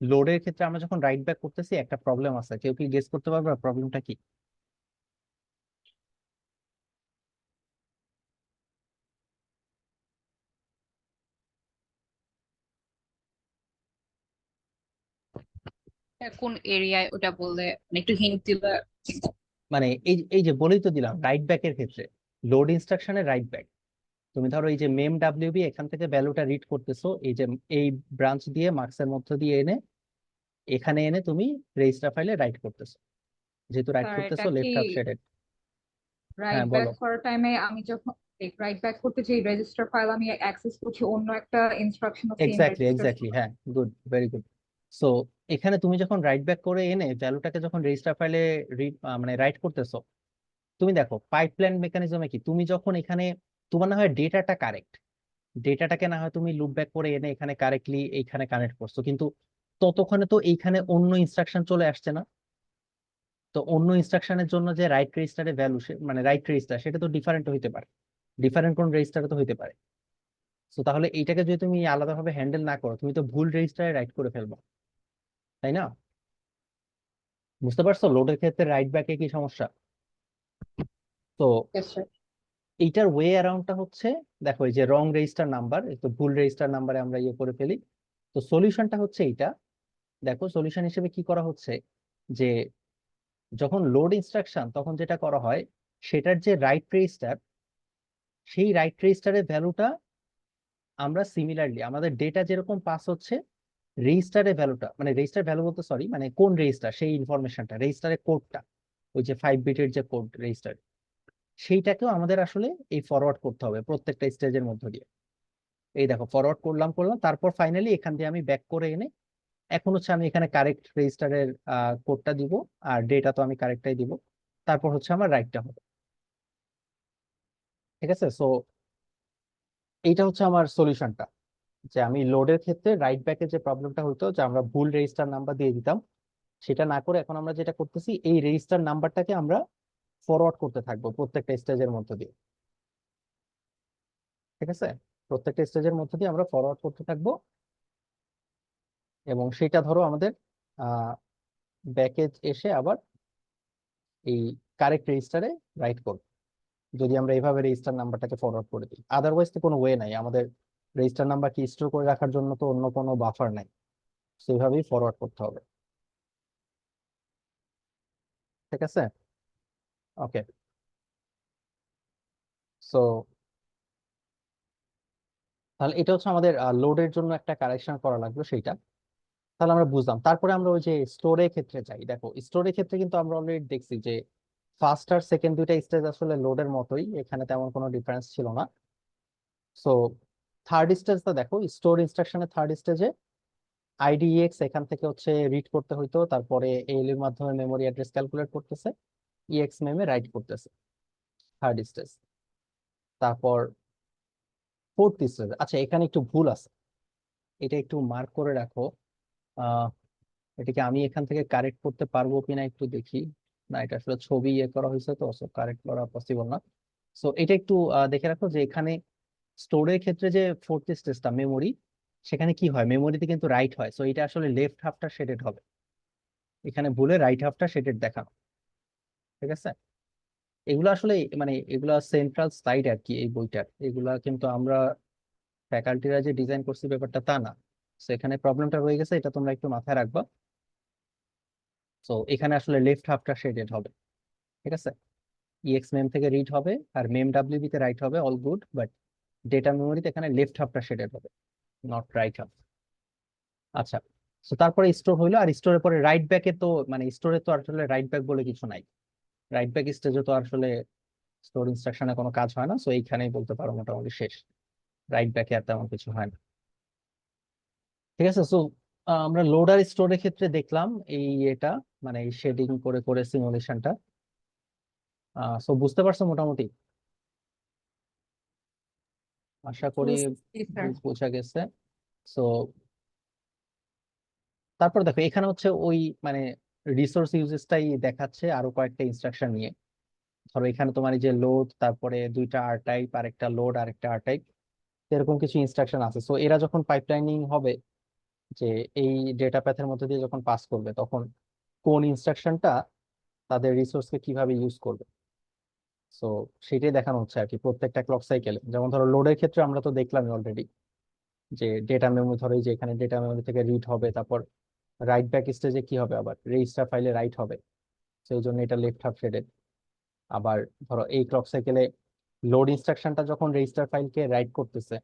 লোডের ক্ষেত্রে আমরা যখন রাইট ব্যাক করতেছি একটা প্রবলেম আছে, কেউ কি গেস করতে পারবা প্রবলেমটা কি? কোন এরিয়ায় ওটা বললে মানে একটু হিন্ট দিলে। মানে এই যে বলেই তো দিলাম, রাইট ব্যাকের ক্ষেত্রে লোড ইনস্ট্রাকশনের রাইট ব্যাক। তুমি ধরো এই যে মেম ডাব্লিউবি এখান থেকে ভ্যালুটা রিড করতেছো, এই যে এই ব্রাঞ্চ দিয়ে মার্কসের মধ্য দিয়ে এনে এখানে এনে তুমি রেজিস্টার ফাইলে রাইট করতেছো, যেহেতু রাইট স্যার এটা করতেছো কি লেফট হাফ শেডেড। রাইট হ্যাঁ ব্যাক বলো। করার টাইমে আমি যখন রাইট ব্যাক করতে চাই রেজিস্টার ফাইল আমি অ্যাক্সেস করছি অন্য একটা instruction same exactly register. Exactly, হ্যাঁ, গুড, ভেরি গুড। সো এখানে তুমি যখন রাইট ব্যাক করে এনে ভ্যালুটাকে যখন রেজিস্টার ফাইলে রিড মানে রাইট করতেছো, তুমি দেখো পাইপলাইন মেকানিজমে কি, তুমি যখন এখানে তোমার না হয় ডেটাটা কারেক্ট, ডেটাটাকে না হয় তুমি লুপ ব্যাক করে এনে এখানে কারেক্টলি এইখানে কানেক্ট করছো, কিন্তু ততক্ষণে তো এইখানে অন্য ইনস্ট্রাকশন চলে আসছে না। তো অন্য ইনস্ট্রাকশনের জন্য যে রাইট রেজিস্টারের ভ্যালু, মানে রাইট রেজিস্টার, সেটা তো ডিফারেন্ট হইতে পারে, ডিফারেন্ট কোন রেজিস্টারে তো হইতে পারে। তো তাহলে এইটাকে যদি তুমি আলাদাভাবে হ্যান্ডেল না করো, তুমি তো ভুল রেজিস্টারে রাইট করে ফেলবা, তাই না? বুঝতে পারছো লোডের ক্ষেত্রে রাইট ব্যাকে কি সমস্যা? তো এইটার ওয়ে অ্যারাউন্ডটা হচ্ছে, দেখো এই যে রং রেজিস্টার নাম্বার, তো ভুল রেজিস্টার নাম্বারে আমরা ইয়ে করে ফেলি। তো সলিউশনটা হচ্ছে এইটা। দেখো সলিউশন হিসেবে কি করা হচ্ছে, যে যখন লোড ইনস্ট্রাকশন তখন যেটা করা হয়, সেটার যে রাইট রেজিস্টার, সেই রাইট রেজিস্টারের ভ্যালুটা আমরা সিমিলারলি আমাদের ডেটা যেরকম পাস হচ্ছে, রেজিস্টারের ভ্যালুটা, মানে রেজিস্টার ভ্যালু বলতে সরি, মানে কোন রেজিস্টার সেই ইনফরমেশনটা, রেজিস্টারের কোডটা, ওই যে 5 বিটের যে কোড রেজিস্টার, সেইটাকেও আমাদের আসলে এই ফরওয়ার্ড করতে হবে প্রত্যেকটা স্টেজের মধ্য দিয়ে। এই দেখো ফরওয়ার্ড করলাম করলাম, তারপর ফাইনালি এখান দিয়ে আমি ব্যাক করে এনে এখন হচ্ছে আমি এখানে কারেক্ট রেজিস্টারের কোডটা দিব, আর ডেটা তো আমি কারেক্টটাই দিব, তারপর হচ্ছে আমার রাইটটা হবে। ঠিক আছে, সো এইটা হচ্ছে আমার সলিউশনটা, যে আমি লোডের ক্ষেত্রে রাইট ব্যাকে যে প্রবলেমটা হতো যে আমরা ভুল রেজিস্টার নাম্বার দিয়ে দিতাম, সেটা না করে এখন আমরা যেটা করতেছি, এই রেজিস্টার নাম্বারটাকে আমরা ফরওয়ার্ড করতে থাকবো প্রত্যেকটা স্টেজের মধ্য দিয়ে। ঠিক আছে, প্রত্যেকটা স্টেজের মধ্য দিয়ে আমরা ফরওয়ার্ড করতে থাকবো, এবং সেটা ধরো আমাদের ব্যাকে এসে আবার এই কারেক্ট রেজিস্টারে রাইট করবে, যদি আমরা এইভাবে রেজিস্টার নাম্বারটাকে ফরওয়ার্ড করে দিই। আদারওয়াইজ তো কোনো ওয়ে নাই আমাদের, রেজিস্টার নাম্বারকে স্টোর করে রাখার জন্য তো অন্য কোনো বাফার নাই, সেইভাবেই ফরওয়ার্ড করতে হবে। ঠিক আছে, ওকে। সো তাহলে এটা হচ্ছে আমাদের লোডের জন্য একটা কারেকশন করা লাগলো সেইটা। তাহলে আমরা বুঝলাম, তারপরে আমরা ওই যে স্টোরের ক্ষেত্রে যাই। দেখো স্টোরের ক্ষেত্রে কিন্তু আমরা অলরেডি দেখছি যে ফার্স্ট আর সেকেন্ড দুইটা স্টেজ আসলে লোডের মতোই, এখানে তেমন কোনো ডিফারেন্স ছিল না। সো থার্ড স্টেজটা দেখো, স্টোর ইনস্ট্রাকশনের থার্ড স্টেজে আইডিএক্স এখান থেকে হচ্ছে রিড করতে হইতো, তারপরে এএলইউ এর মাধ্যমে মেমোরি অ্যাড্রেস ক্যালকুলেট করতেছে, ইএক্স মেমে রাইট করতেছে, থার্ড স্টেজ। তারপর ফোর্থ স্টেজ, আচ্ছা এখানে একটু ভুল আছে, এটা একটু মার্ক করে রাখো। আহ এটাকে আমি এখান থেকে কারেক্ট করতে পারবো কিনা একটু দেখি। না, এটা আসলে ছবি ইয়ে করা হয়েছে, তো কারেক্ট করা পসিবল না। সো এটা একটু দেখে রাখো যে এখানে স্টোরের ক্ষেত্রে যে ফোর্থ স্টেজটা মেমোরি, সেখানে কি হয়, মেমোরিতে কিন্তু রাইট হয়, সো এটা আসলে লেফট হাফটা শেডেড হবে, এখানে ভুলে রাইট হাফটা শেডেড দেখানো। ঠিক আছে, এগুলো আসলে মানে এগুলা সেন্ট্রাল স্লাইড আর কি এই বইটার, এগুলা কিন্তু আমরা ফ্যাকাল্টিরা যে ডিজাইন করছি ব্যাপারটা তা না। তো এখানে প্রবলেমটা রয়ে গেছে, এটা তোমরা একটু মাথায় রাখবা। তো এখানে আসলে লেফট হাফটা শেডেড হবে। ঠিক আছে, ইএক্স মেম থেকে রিড হবে আর মেম ডাব্লিউবি তে রাইট হবে, অল গুড, বাট ডেটা মেমোরিতে এখানে লেফট হাফটা শেডেড হবে, নট রাইট হাফ। আচ্ছা, তো তারপরে স্টোর হইলো, আর স্টোরের পরে রাইট ব্যাকে তো মানে স্টোরে তো আসলে রাইট ব্যাক বলে কিছু নাই, রাইট ব্যাক স্টেজে তো আসলে স্টোর ইনস্ট্রাকশনে কোনো কাজ হয় না, সো এইখানেই বলতে পারো মোটামুটি শেষ, রাইট ব্যাকে আর তেমন কিছু হয় না। ঠিক আছে, সো আমরা লোড আর স্টোরের ক্ষেত্রে দেখলাম এই এটা, মানে এই শেডিং করে করে সিমুলেশনটা। সো বুঝতে পারছো মোটামুটি, আশা করি জি স্যার। বোঝা গেছে। সো তারপর দেখো এখানে হচ্ছে ওই মানে রিসোর্স ইউজেসটাই দেখাচ্ছে আরো কয়েকটা ইনস্ট্রাকশন নিয়ে। ধরো এখানে তোমার এই যে লোড, তারপরে দুইটা আর টাইপ, আর একটা লোড আর একটা আর টাইপ, এরকম কিছু ইনস্ট্রাকশন আছে। সো এরা যখন পাইপলাইনিং হবে, যে এই ডেটা প্যাথের মধ্যে দিয়ে যখন পাস করবে, তখন কোন ইনস্ট্রাকশনটা তাদের রিসোর্সকে কিভাবে ইউজ করবে, সো সেটাই দেখানো হচ্ছে আর কি প্রত্যেকটা ক্লক সাইকেলে। যেমন ধরো লোডের ক্ষেত্রে আমরা তো দেখলাম অলরেডি যে ডেটা মেমোরি, ধরো এই যে এখানে ডেটা মেমোরি থেকে রিড হবে, তারপর রাইট ব্যাক স্টেজে কি হবে, আবার রেজিস্টার ফাইলে রাইট হবে, সেই জন্য এটা লেফট হাফ শেডেড। আবার ধরো এই ক্লক সাইকেলে লোড ইনস্ট্রাকশনটা যখন রেজিস্টার ফাইলকে রাইট করতেছে,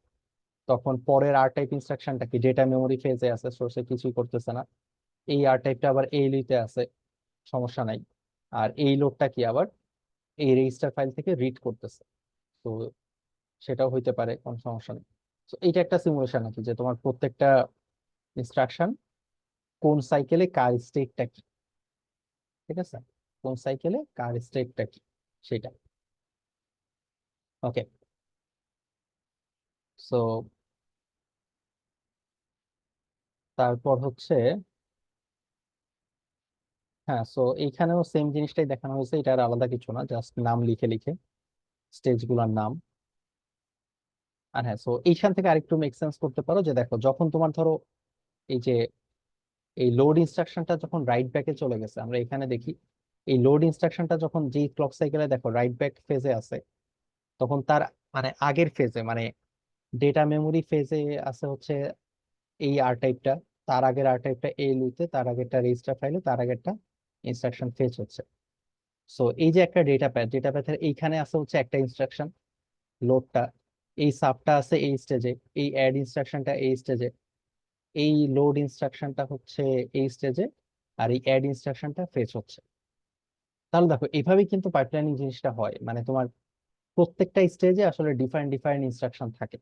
তখন পরের আর টাইপ ইনস্ট্রাকশনটা কি ডেটা মেমোরি ফেজে আছে, সোর্সে কিছুই করতেছে না, এই আর টাইপটা আবার ALU তে আছে, সমস্যা নাই। আর এই লোডটা কি আবার এই রেজিস্টার ফাইল থেকে রিড করতেছে, তো সেটাও হইতে পারে, কোনো সমস্যা নেই। তো এইটা একটা সিমুলেশন আর কি, যে তোমার প্রত্যেকটা ইনস্ট্রাকশন কোন সাইকেলে কার স্টেটটা কি, ঠিক আছে, কোন সাইকেলে কার স্টেটটা কি সেটা। ওকে, সো তারপর হচ্ছে, হ্যাঁ, সো এইখানেও সেম জিনিসটাই দেখানো হয়েছে, এটা আর আলাদা কিছু না, জাস্ট নাম লিখে লিখে স্টেজ গুলার নাম। আর হ্যাঁ, সো এইখান থেকে আরেকটু মেক সেন্স করতে পারো, যে দেখো যখন তোমার ধরো এই যে এই লোড ইনস্ট্রাকশনটা যখন রাইট ব্যাকে চলে গেছে, আমরা এখানে দেখি এই লোড ইনস্ট্রাকশনটা যখন যেই ক্লক সাইকেলে দেখো রাইট ব্যাক ফেজে আছে, তখন তার মানে আগের ফেজে, মানে ডেটা মেমোরি ফেজে আছে হচ্ছে এই আর টাইপটা, তার আগের আর টাইপটা ALU তে, তার আগেরটা রেজিস্টার ফাইলে, তার আগেরটা ইনস্ট্রাকশন ফেজ হচ্ছে। সো এই যে একটা ডেটা প্যাথের এইখানে আছে হচ্ছে একটা ইনস্ট্রাকশন লোডটা, এই সাবটা আছে এই স্টেজে, এই অ্যাড ইনস্ট্রাকশনটা এই স্টেজে, এই লোড ইনস্ট্রাকশনটা হচ্ছে এই স্টেজে, আর এই অ্যাড ইনস্ট্রাকশনটা ফেচ হচ্ছে। তাহলে দেখো এইভাবেই কিন্তু পাইপলাইনিং জিনিসটা হয়, মানে তোমার প্রত্যেকটা স্টেজে আসলে ডিফারেন্ট ডিফারেন্ট ইনস্ট্রাকশন থাকে,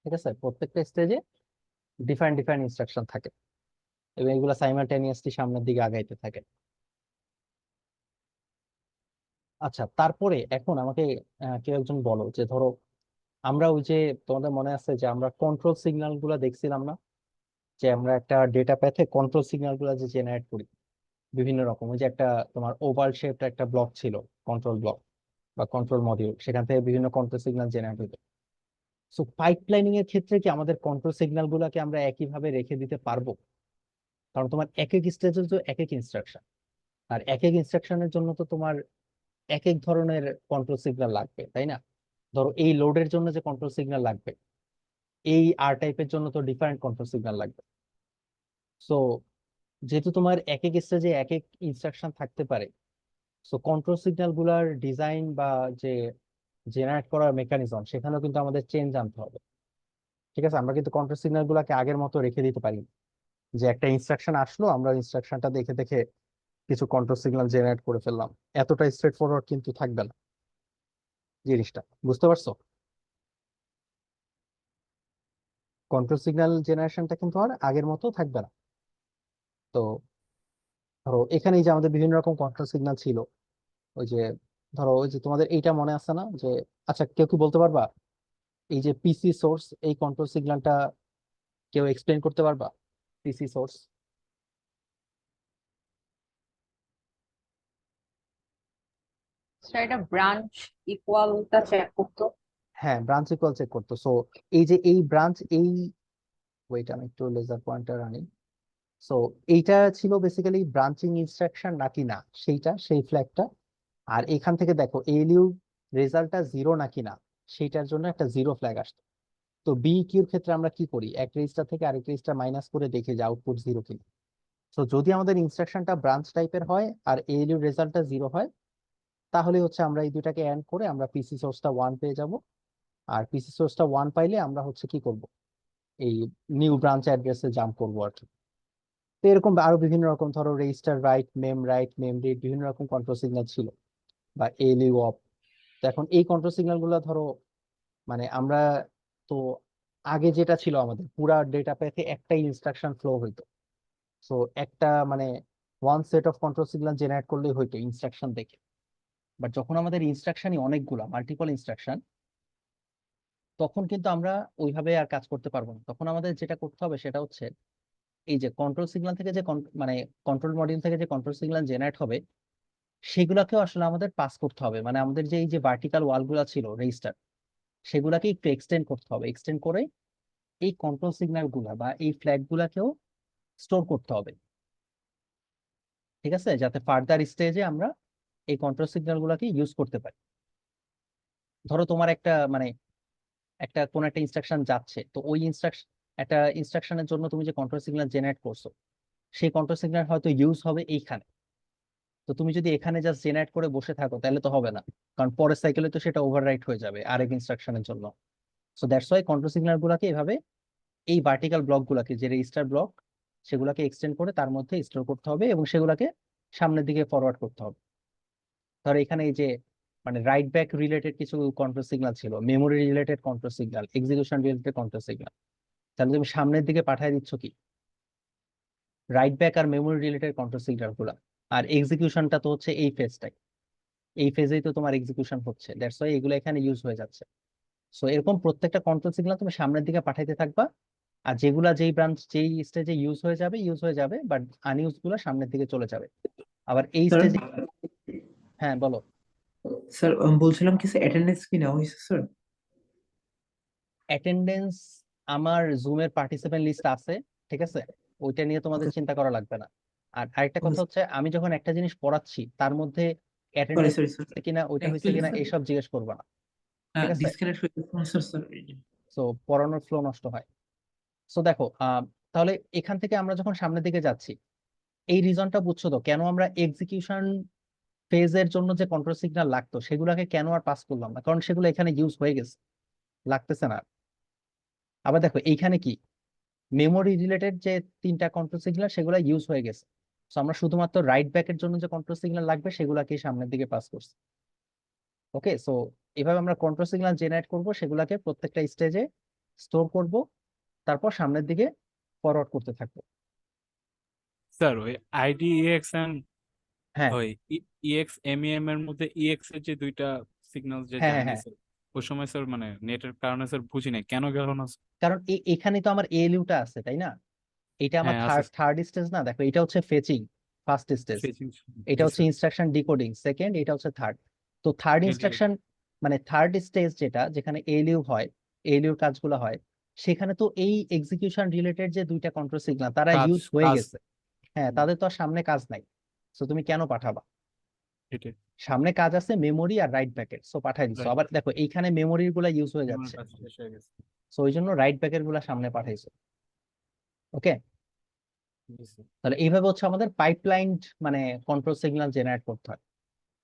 ঠিক আছে, প্রত্যেকটা স্টেজে ডিফারেন্ট ডিফারেন্ট ইনস্ট্রাকশন থাকে, এবং এগুলো সাইমালটেনিয়াসলি সামনের দিকে আগাইতে থাকে। আচ্ছা, তারপরে এখন আমাকে কেউ একজন বলো, যে ধরো আমরা ওই যে তোমাদের মনে আছে যে আমরা কন্ট্রোল সিগন্যাল গুলা দেখছিলাম না, যে আমরা একটা ডেটা প্যাথে কন্ট্রোল সিগন্যাল গুলা যে জেনারেট করি বিভিন্ন রকম, ওই যে একটা তোমার ওভাল শেপড একটা ব্লক ছিল, কন্ট্রোল ব্লক বা কন্ট্রোল মডিউল, সেখান থেকে বিভিন্ন কন্ট্রোল সিগন্যাল জেনারেট হতো। সো পাইপলাইনিং এর ক্ষেত্রে কি আমাদের কন্ট্রোল সিগন্যাল গুলাকে আমরা একইভাবে রেখে দিতে পারবো? কারণ তোমার এক এক স্টেজের তো এক এক ইনস্ট্রাকশন, আর এক এক ইনস্ট্রাকশনের জন্য তো তোমার এক এক ধরনের কন্ট্রোল সিগন্যাল লাগবে, তাই না? ধরো এই লোডের জন্য যে কন্ট্রোল সিগন্যাল লাগবে, এই আর টাইপের জন্য তো ডিফারেন্ট কন্ট্রোল সিগন্যাল লাগবে। সো যেহেতু তোমার এক এক স্টেজে এক এক ইনস্ট্রাকশন থাকতে পারে, সো কন্ট্রোল সিগন্যাল গুলার ডিজাইন বা যে জেনারেট করার মেকানিজম, সেখানেও কিন্তু আমাদের চেঞ্জ আনতে হবে, ঠিক আছে? আমরা কিন্তু কন্ট্রোল সিগন্যাল গুলাকে আগের মতো রেখে দিতে পারি না, যে একটা ইনস্ট্রাকশন আসলো আমরা ইনস্ট্রাকশনটা দেখে দেখে কিছু কন্ট্রোল সিগন্যাল জেনারেট করে ফেললাম, এতটা স্ট্রেট ফরওয়ার্ড কিন্তু থাকবে না জিনিসটা, বুঝতে পারছো? কন্ট্রোল সিগন্যাল জেনারেশনটা কিন্তু আর আগের মতো থাকবে না। তো ধরো এখানে এই যে আমাদের বিভিন্ন রকম কন্ট্রোল সিগন্যাল ছিল, ওই যে ধরো ওই যে তোমাদের এইটা মনে আছে না, যে আচ্ছা কেউ কি বলতে পারবা এই যে PC সোর্স, এই কন্ট্রোল সিগন্যালটা কেউ এক্সপ্লেন করতে পারবা? PC সোর্স, স্যার এটা ব্রাঞ্চ ইকুয়ালটা চেক করতো। হ্যাঁ, ব্রাঞ্চ ইকুয়াল চেক করতো। সো এই যে এই ব্রাঞ্চ, এই ওয়েট আমি একটু লেজার পয়েন্টার আনি। সো এইটা ছিল বেসিক্যালি ব্রাঞ্চিং ইনস্ট্রাকশন নাকি না, সেইটা সেই ফ্ল্যাগটা। আর এখান থেকে দেখো ALU রেজাল্টটা জিরো নাকি না, সেইটার জন্য একটা জিরো ফ্ল্যাগ আসতো। তো BEQ-র ক্ষেত্রে আমরা কি করি, এক রেজিস্টার থেকে আরেক রেজিস্টার মাইনাস করে দেখি যে আউটপুট জিরো কিনা। তো যদি আমাদের ইনস্ট্রাকশনটা ব্রাঞ্চ টাইপের হয় আর ALU রেজাল্টটা জিরো হয়, তাহলে হচ্ছে আমরা এই দুটাকে অ্যাড করে আমরা PC সোর্সটা 1 পেয়ে যাব। আর PC সোর্সটা 1 পাইলে আমরা হচ্ছে কি করব, এই নিউ ব্রাঞ্চ অ্যাড্রেসে জাম্প করবো আর কি। তো এরকম আরো বিভিন্ন রকম, ধরো রেজিস্টার রাইট, মেম রিড, বিভিন্ন রকম কন্ট্রোল সিগন্যাল ছিল, বা ALU অফ। তো এখন এই কন্ট্রোল সিগন্যাল গুলো ধরো, মানে আমরা তো আগে যেটা ছিল আমাদের পুরা ডেটা প্যাথে একটাই ইনস্ট্রাকশন ফ্লো হইতো। সো একটা মানে one set of control signal generate করলেই হইতো ইনস্ট্রাকশন দেখে। বাট যখন আমাদের ইনস্ট্রাকশনই অনেকগুলা, মাল্টিপল ইনস্ট্রাকশন, তখন কিন্তু আমরা ওইভাবে আর কাজ করতে পারবো না। তখন আমাদের যেটা করতে হবে সেটা হচ্ছে এই যে কন্ট্রোল সিগন্যাল থেকে যে মানে কন্ট্রোল মডিউল থেকে যে কন্ট্রোল সিগন্যাল জেনারেট হবে, সেগুলাকেও আসলে আমাদের পাস করতে হবে, মানে আমাদের যে এই যে ভার্টিক্যাল ওয়াল গুলা ছিল রেজিস্টার, সেগুলাকে একটু এক্সটেন্ড করতে হবে, এক্সটেন্ড করে এই কন্ট্রোল সিগন্যাল গুলা বা এই ফ্ল্যাগ গুলাকেও স্টোর করতে হবে, ঠিক আছে, যাতে ফার্দার স্টেজে আমরা এই কন্ট্রোল সিগন্যাল গুলাকে ইউজ করতে পারি। ধরো তোমার একটা মানে একটা কোন একটা ইনস্ট্রাকশন যাচ্ছে, তো ওই ইনস্ট্রাকশন একটা ইনস্ট্রাকশনের জন্য তুমি যে কন্ট্রোল সিগন্যাল জেনারেট করছো, সেই কন্ট্রোল সিগন্যাল হয়তো ইউজ হবে এইখানে। তো তুমি যদি এখানে জাস্ট জেনারেট করে বসে থাকো তাহলে তো হবে না, কারণ পরের সাইকেলে তো সেটা ওভাররাইট হয়ে যাবে আরেক ইনস্ট্রাকশনের জন্য। So that's why control signal গুলাকে এভাবে এই ভার্টিক্যাল ব্লক গুলাকে, যে রেজিস্টার ব্লক, সেগুলাকে এক্সটেন্ড করে তার মধ্যে স্টোর করতে হবে এবং সেগুলাকে সামনের দিকে ফরওয়ার্ড করতে হবে। ধরো এখানে এই যে মানে রাইট ব্যাক রিলেটেড কিছু কন্ট্রোল সিগন্যাল ছিল, memory related control signal, execution related control signal, তাহলে তুমি সামনের দিকে পাঠিয়ে দিচ্ছ কি রাইট ব্যাক আর মেমোরি রিলেটেড কন্ট্রোল সিগন্যাল গুলা। আর এক্সিকিউশনটা তো হচ্ছে এই ফেজটাই, এই ফেজেই তো তোমার এক্সিকিউশন হচ্ছে, দ্যাটস ওয়াই এগুলো এখানে ইউজ হয়ে যাচ্ছে। সো এরকম প্রত্যেকটা কন্ট্রোল সিগন্যাল তুমি সামনের দিকে পাঠাইতে থাকবা, আর যেগুলা যেই ব্রাঞ্চ যেই স্টেজে ইউজ হয়ে যাবে, বাট আনইউজ গুলা সামনের দিকে চলে যাবে। আবার এই স্যার স্টেজে, হ্যাঁ বলো। স্যার বলছিলাম কি স্যার অ্যাটেন্ডেন্স কি নেওয়া হয়েছে স্যার? অ্যাটেন্ডেন্স আমার জুমের পার্টিসিপেন্ট লিস্ট আছে, ঠিক আছে, ওইটা নিয়ে তোমাদের চিন্তা করা লাগবে না। আর আরেকটা কথা হচ্ছে, আমি যখন একটা জিনিস পড়াচ্ছি তার মধ্যে সরি অ্যাটেন্ডেন্স সরি স্যার, কিনা, ওইটা হয়েছে অ্যাকচুয়ালি কিনা, স্যার এইসব জিজ্ঞেস করবা না, ঠিক আছে। ডিসকানেক্ট হয়ে গেছে স্যার। সো পড়ানোর ফ্লো নষ্ট হয়। সো দেখো তাহলে এখান থেকে আমরা যখন সামনের দিকে যাচ্ছি, এই রিজনটা বুঝছো তো কেন আমরা এক্সিকিউশন ফেজের জন্য যে কন্ট্রোল সিগন্যাল লাগতো সেগুলোকে কেন আর পাস করলাম না, কারণ সেগুলো এখানে ইউজ হয়ে গেছে, লাগতেছে না আর। আবার দেখো এইখানে কি মেমোরি রিলেটেড যে তিনটা কন্ট্রোল সিগন্যাল সেগুলো ইউজ হয়ে গেছে। তো আমরা শুধুমাত্র রাইট ব্যাকের জন্য যে কন্ট্রোল সিগন্যাল লাগবে সেগুলাকে সামনের দিকে পাস করছি। ওকে, সো এভাবে আমরা কন্ট্রোল সিগন্যাল জেনারেট করব, সেগুলাকে প্রত্যেকটা স্টেজে স্টোর করব, তারপর সামনের দিকে ফরওয়ার্ড করতে থাকবো। স্যার ওই আইডিএক্স এন্ড হ্যাঁ ওই ইএক্স এমইএম এর মধ্যে ইএক্স এর যে দুইটা সিগন্যাল যে হ্যাঁ হ্যাঁ যায় না হ্যাঁ, স্যার, ওই সময় স্যার মানে নেটের কারণে স্যার বুঝি নাই কেন গেল না sir? কারণ এখানে তো আমার এএলইউটা আছে, তাই না? এটা আমার হ্যাঁ আছে থার্ড থার্ড স্টেজ না, দেখো এটা হচ্ছে ফেচিং ফার্স্ট স্টেজ, ফেচিং। এটা জি হচ্ছে স্যার, ইনস্ট্রাকশন ডিকোডিং সেকেন্ড, এটা হচ্ছে থার্ড। তো থার্ড ইনস্ট্রাকশন মানে থার্ড স্টেজ যেটা, যেখানে এএলইউ হয়, এএলইউর কাজগুলো হয়, সেখানে তো এই এক্সিকিউশন রিলেটেড যে দুইটা কন্ট্রোল সিগন্যাল তারা কাজ ইউজ হয়ে কাজ গেছে। হ্যাঁ, তাদের তো আর সামনে কাজ নাই, সো তুমি কেন পাঠাবা? এটাই সামনে কাজ আছে মেমোরি আর রাইট ব্যাকের, সো পাঠাই দিছো। রাইট। আবার দেখো এইখানে মেমোরির গুলা ইউজ হয়ে আমার যাচ্ছে, কাজ শেষ হয়ে গেছে। সো ওই জন্য রাইট ব্যাকের গুলা সামনে পাঠাইছো। ওকে, জি স্যার। তাহলে এইভাবে হচ্ছে আমাদের পাইপলাইন মানে কন্ট্রোল সিগন্যাল জেনারেট করতে হয়।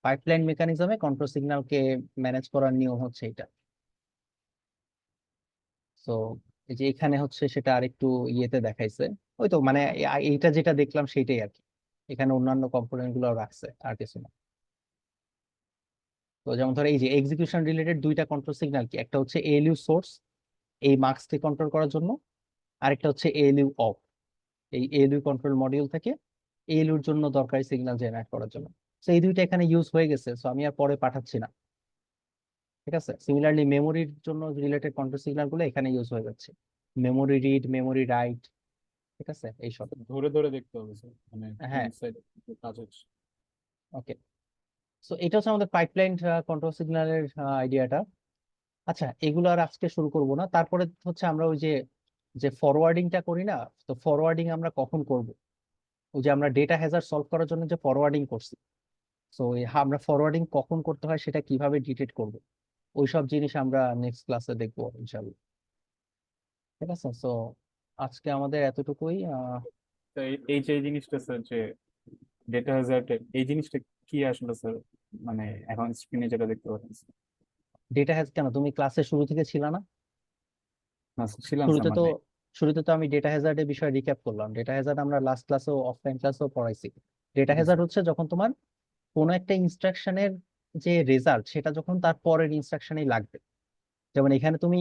পাইপলাইন মেকানিজমে কন্ট্রোল সিগন্যালকে ম্যানেজ করার নিয়ম হচ্ছে এটা। তো এই যে এখানে হচ্ছে সেটা আরেকটু ইয়েতে দেখাইছে, ওই তো মানে এইটা যেটা দেখলাম সেটাই আর কি, এখানে অন্যান্য কম্পোনেন্ট গুলো রাখছে আর কিছু না। তো যেমন ধরো এই যে এক্সিকিউশন রিলেটেড দুইটা কন্ট্রোল সিগন্যাল কি, একটা হচ্ছে এএলইউ সোর্স এই মার্কসকে কন্ট্রোল করার জন্য, আরেকটা হচ্ছে এএলইউ অফ এই এএলইউ কন্ট্রোল মডিউল থেকে এএলইউর জন্য দরকারি সিগন্যাল জেনারেট করার জন্য। তো এই দুইটা এখানে ইউজ হয়ে গেছে, সো আমি আর পরে পাঠাচ্ছি না, ঠিক আছে। সিমিলারলি মেমোরির জন্য রিলেটেড কন্ট্রোল সিগন্যাল গুলো এখানে ইউজ হয়ে যাচ্ছে, মেমোরি রিড, মেমোরি রাইট, ঠিক আছে এইসব। ধরে ধরে দেখতে হবে স্যার, মানে হ্যাঁ, কোন সাইড কাজ হচ্ছে। ওকে, সো এটা হচ্ছে আমাদের পাইপলাইন কন্ট্রোল সিগন্যালের আইডিয়াটা। আচ্ছা, এগুলো আর আজকে শুরু করব না, তারপরে হচ্ছে আমরা ওই যে যে ফরওয়ার্ডিংটা করি না, তো ফরওয়ার্ডিং আমরা কখন করব, ওই যে আমরা ডেটা হ্যাজার্ড সলভ করার জন্য যে ফরওয়ার্ডিং করছি, তো আমরা ফরওয়ার্ডিং কখন করতে হয় সেটা কিভাবে ডিটেক্ট করব, ওইসব জিনিস আমরা নেক্সট ক্লাসে দেখবো ইনশাআল্লাহ, ঠিক আছে। সো আজকে আমাদের এতটুকুই। তো এই যে এই জিনিসটা স্যার, যে ডেটা হ্যাজার্ড এই জিনিসটা কি আসলে স্যার, মানে এখন স্ক্রিনে যেটা দেখতে পাচ্ছেন sir? ডেটা হ্যাজ কেন, তুমি ক্লাসে শুরু থেকে ছিল না? না sir, ছিলাম স্যার শুরুতে তো মানে শুরুতে তো আমি ডেটা হ্যাজার্ডের বিষয়ে রিক্যাপ করলাম। ডেটা হ্যাজার্ড আমরা লাস্ট ক্লাসেও অফলাইন ক্লাসেও পড়াইছি। ডেটা হ্যাজার্ড হচ্ছে যখন তোমার কোনো একটা ইনস্ট্রাকশনের যে রেজাল্ট সেটা যখন তার পরের ইনস্ট্রাকশনেই লাগবে, যেমন এখানে তুমি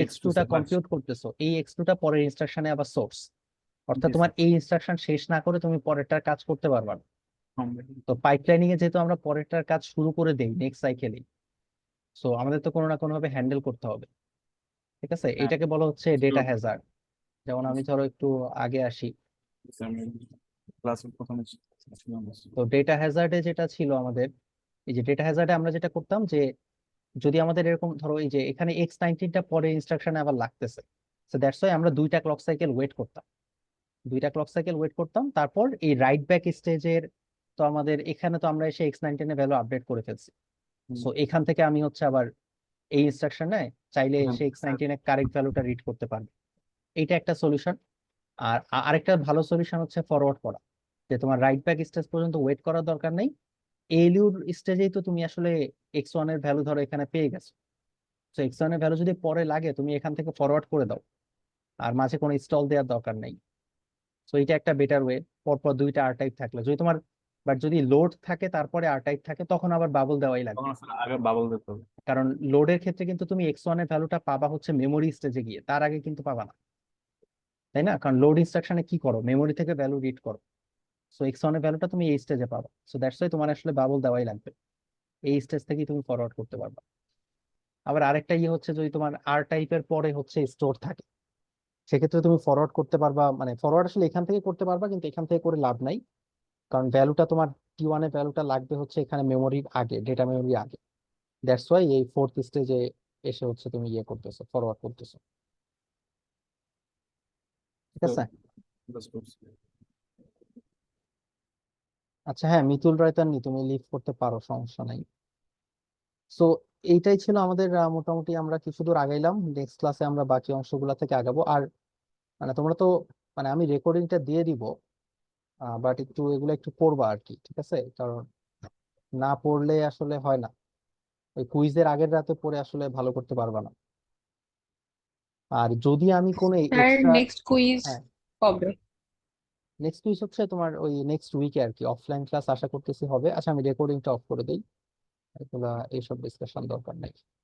এক্স টু x2 টা স্যার। কম্পিউট করতেছো, এই x2 টা পরের ইনস্ট্রাকশনে আবার সোর্স, অর্থাৎ জি তোমার স্যার। এই ইনস্ট্রাকশন শেষ না করে তুমি পরেরটার কাজ করতে পারবা না। তো পাইপলাইনিং এ যেহেতু আমরা পরেরটার কাজ শুরু করে দেই নেক্সট সাইকেলে, সো আমাদের তো কোনো না কোনো ভাবে হ্যান্ডেল করতে হবে, ঠিক আছে। হ্যাঁ এটাকে বলা হচ্ছে ডেটা হ্যাজার্ড। যেমন আমি ধরো একটু আগে আসি, ক্লাসের প্রথমে ছিলাম sir। তো ডেটা হ্যাজার্ডে যেটা ছিল আমাদের, এই যে ডেটা হ্যাজার্ডে আমরা যেটা করতাম যে যদি আমাদের এরকম ধরো এই যে এখানে x19টা পরে ইনস্ট্রাকশনে আবার লাগতেছে, সো দ্যাটস ওয়াই আমরা দুইটা ক্লক সাইকেল ওয়েট করতাম, তারপর এই রাইট ব্যাক স্টেজের, তো আমাদের এখানে তো আমরা এসে x19 এর ভ্যালু আপডেট করে ফেলছি, সো এখান থেকে আমি হচ্ছে আবার এই ইনস্ট্রাকশনে চাইলে হ্যাঁ, সে x19 এর কারেক্ট ভ্যালুটা রিড করতে পারবে। এইটা একটা সলিউশন। আর আরেকটা ভালো সলিউশন হচ্ছে ফরওয়ার্ড করা, যে তোমার রাইট ব্যাক স্টেজ পর্যন্ত ওয়েট করার দরকার নেই। এলইউর স্টেজেই তো তুমি আসলে x1 এর ভ্যালু ধরো এখানে পেয়ে গেছো, তো x1 এর ভ্যালু যদি পরে লাগে তুমি এখান থেকে ফরওয়ার্ড করে দাও, আর মাঝে কোনো স্টল দেওয়ার দরকার নেই। তো এটা একটা বেটার ওয়ে, পরপর দুইটা আর টাইপ থাকলে যদি তোমার, বাট যদি লোড থাকে তারপরে আর টাইপ থাকে তখন আবার বাবল দেওয়াই লাগবে। তখন আসলে আগে বাবল দিতে হবে। কারণ লোডের ক্ষেত্রে কিন্তু তুমি x1 এর ভ্যালুটা পাবা হচ্ছে মেমোরি স্টেজে গিয়ে, তার আগে কিন্তু পাবা না, তাই না? কারণ লোড ইনস্ট্রাকশনে কি করো, মেমোরি থেকে ভ্যালু রিড করো। সো x1 এর ভ্যালুটা তুমি এই স্টেজে পাবা, সো দ্যাটস ওয়াই তোমার আসলে বাবল দেওয়াই লাগবে, এই স্টেজ থেকেই তুমি ফরওয়ার্ড করতে পারবা। আবার আরেকটা ইয়ে হচ্ছে যদি তোমার আর টাইপের পরে হচ্ছে স্টোর থাকে, সেক্ষেত্রে তুমি ফরওয়ার্ড করতে পারবা, মানে ফরওয়ার্ড আসলে এখান থেকে করতে পারবা, কিন্তু এখান থেকে করে লাভ নাই, কারণ ভ্যালুটা তোমার T1 এর ভ্যালুটা লাগবে হচ্ছে এখানে মেমোরির আগে, ডেটা মেমোরি আগে। দ্যাটস ওয়াই এই ফোর্থ স্টেজে এসে হচ্ছে তুমি ইয়ে করতেছো, ফরওয়ার্ড করতেছো। ঠিক আছে। আচ্ছা হ্যাঁ, মিতুল রায়তান্নি তুমি লিভ করতে পারো, সমস্যা নাই। সো এইটাই ছিল আমাদের মোটামুটি আমরা কিছু দূর আগাইলাম, নেক্সট ক্লাসে আমরা বাকি অংশগুলা থেকে আগাবো। আর মানে তোমরা তো, মানে আমি রেকর্ডিংটা দিয়ে দিব, বাট একটু এগুলো একটু পড়বা আর কি, ঠিক আছে? কারণ না পড়লে আসলে হয় না, ওই কুইজের আগের রাতে পড়ে আসলে ভালো করতে পারবা না। আর যদি আমি কোনো স্যার এক্সট্রা, নেক্সট কুইজ হ্যাঁ কবে? নেক্সট উইক হচ্ছে তোমার ওই নেক্সট উইকে আর কি, অফলাইন ক্লাস আশা করতেছি হবে। আচ্ছা আমি রেকর্ডিংটা অফ করে দিই, এগুলা এইসব ডিসকাশন দরকার নেই।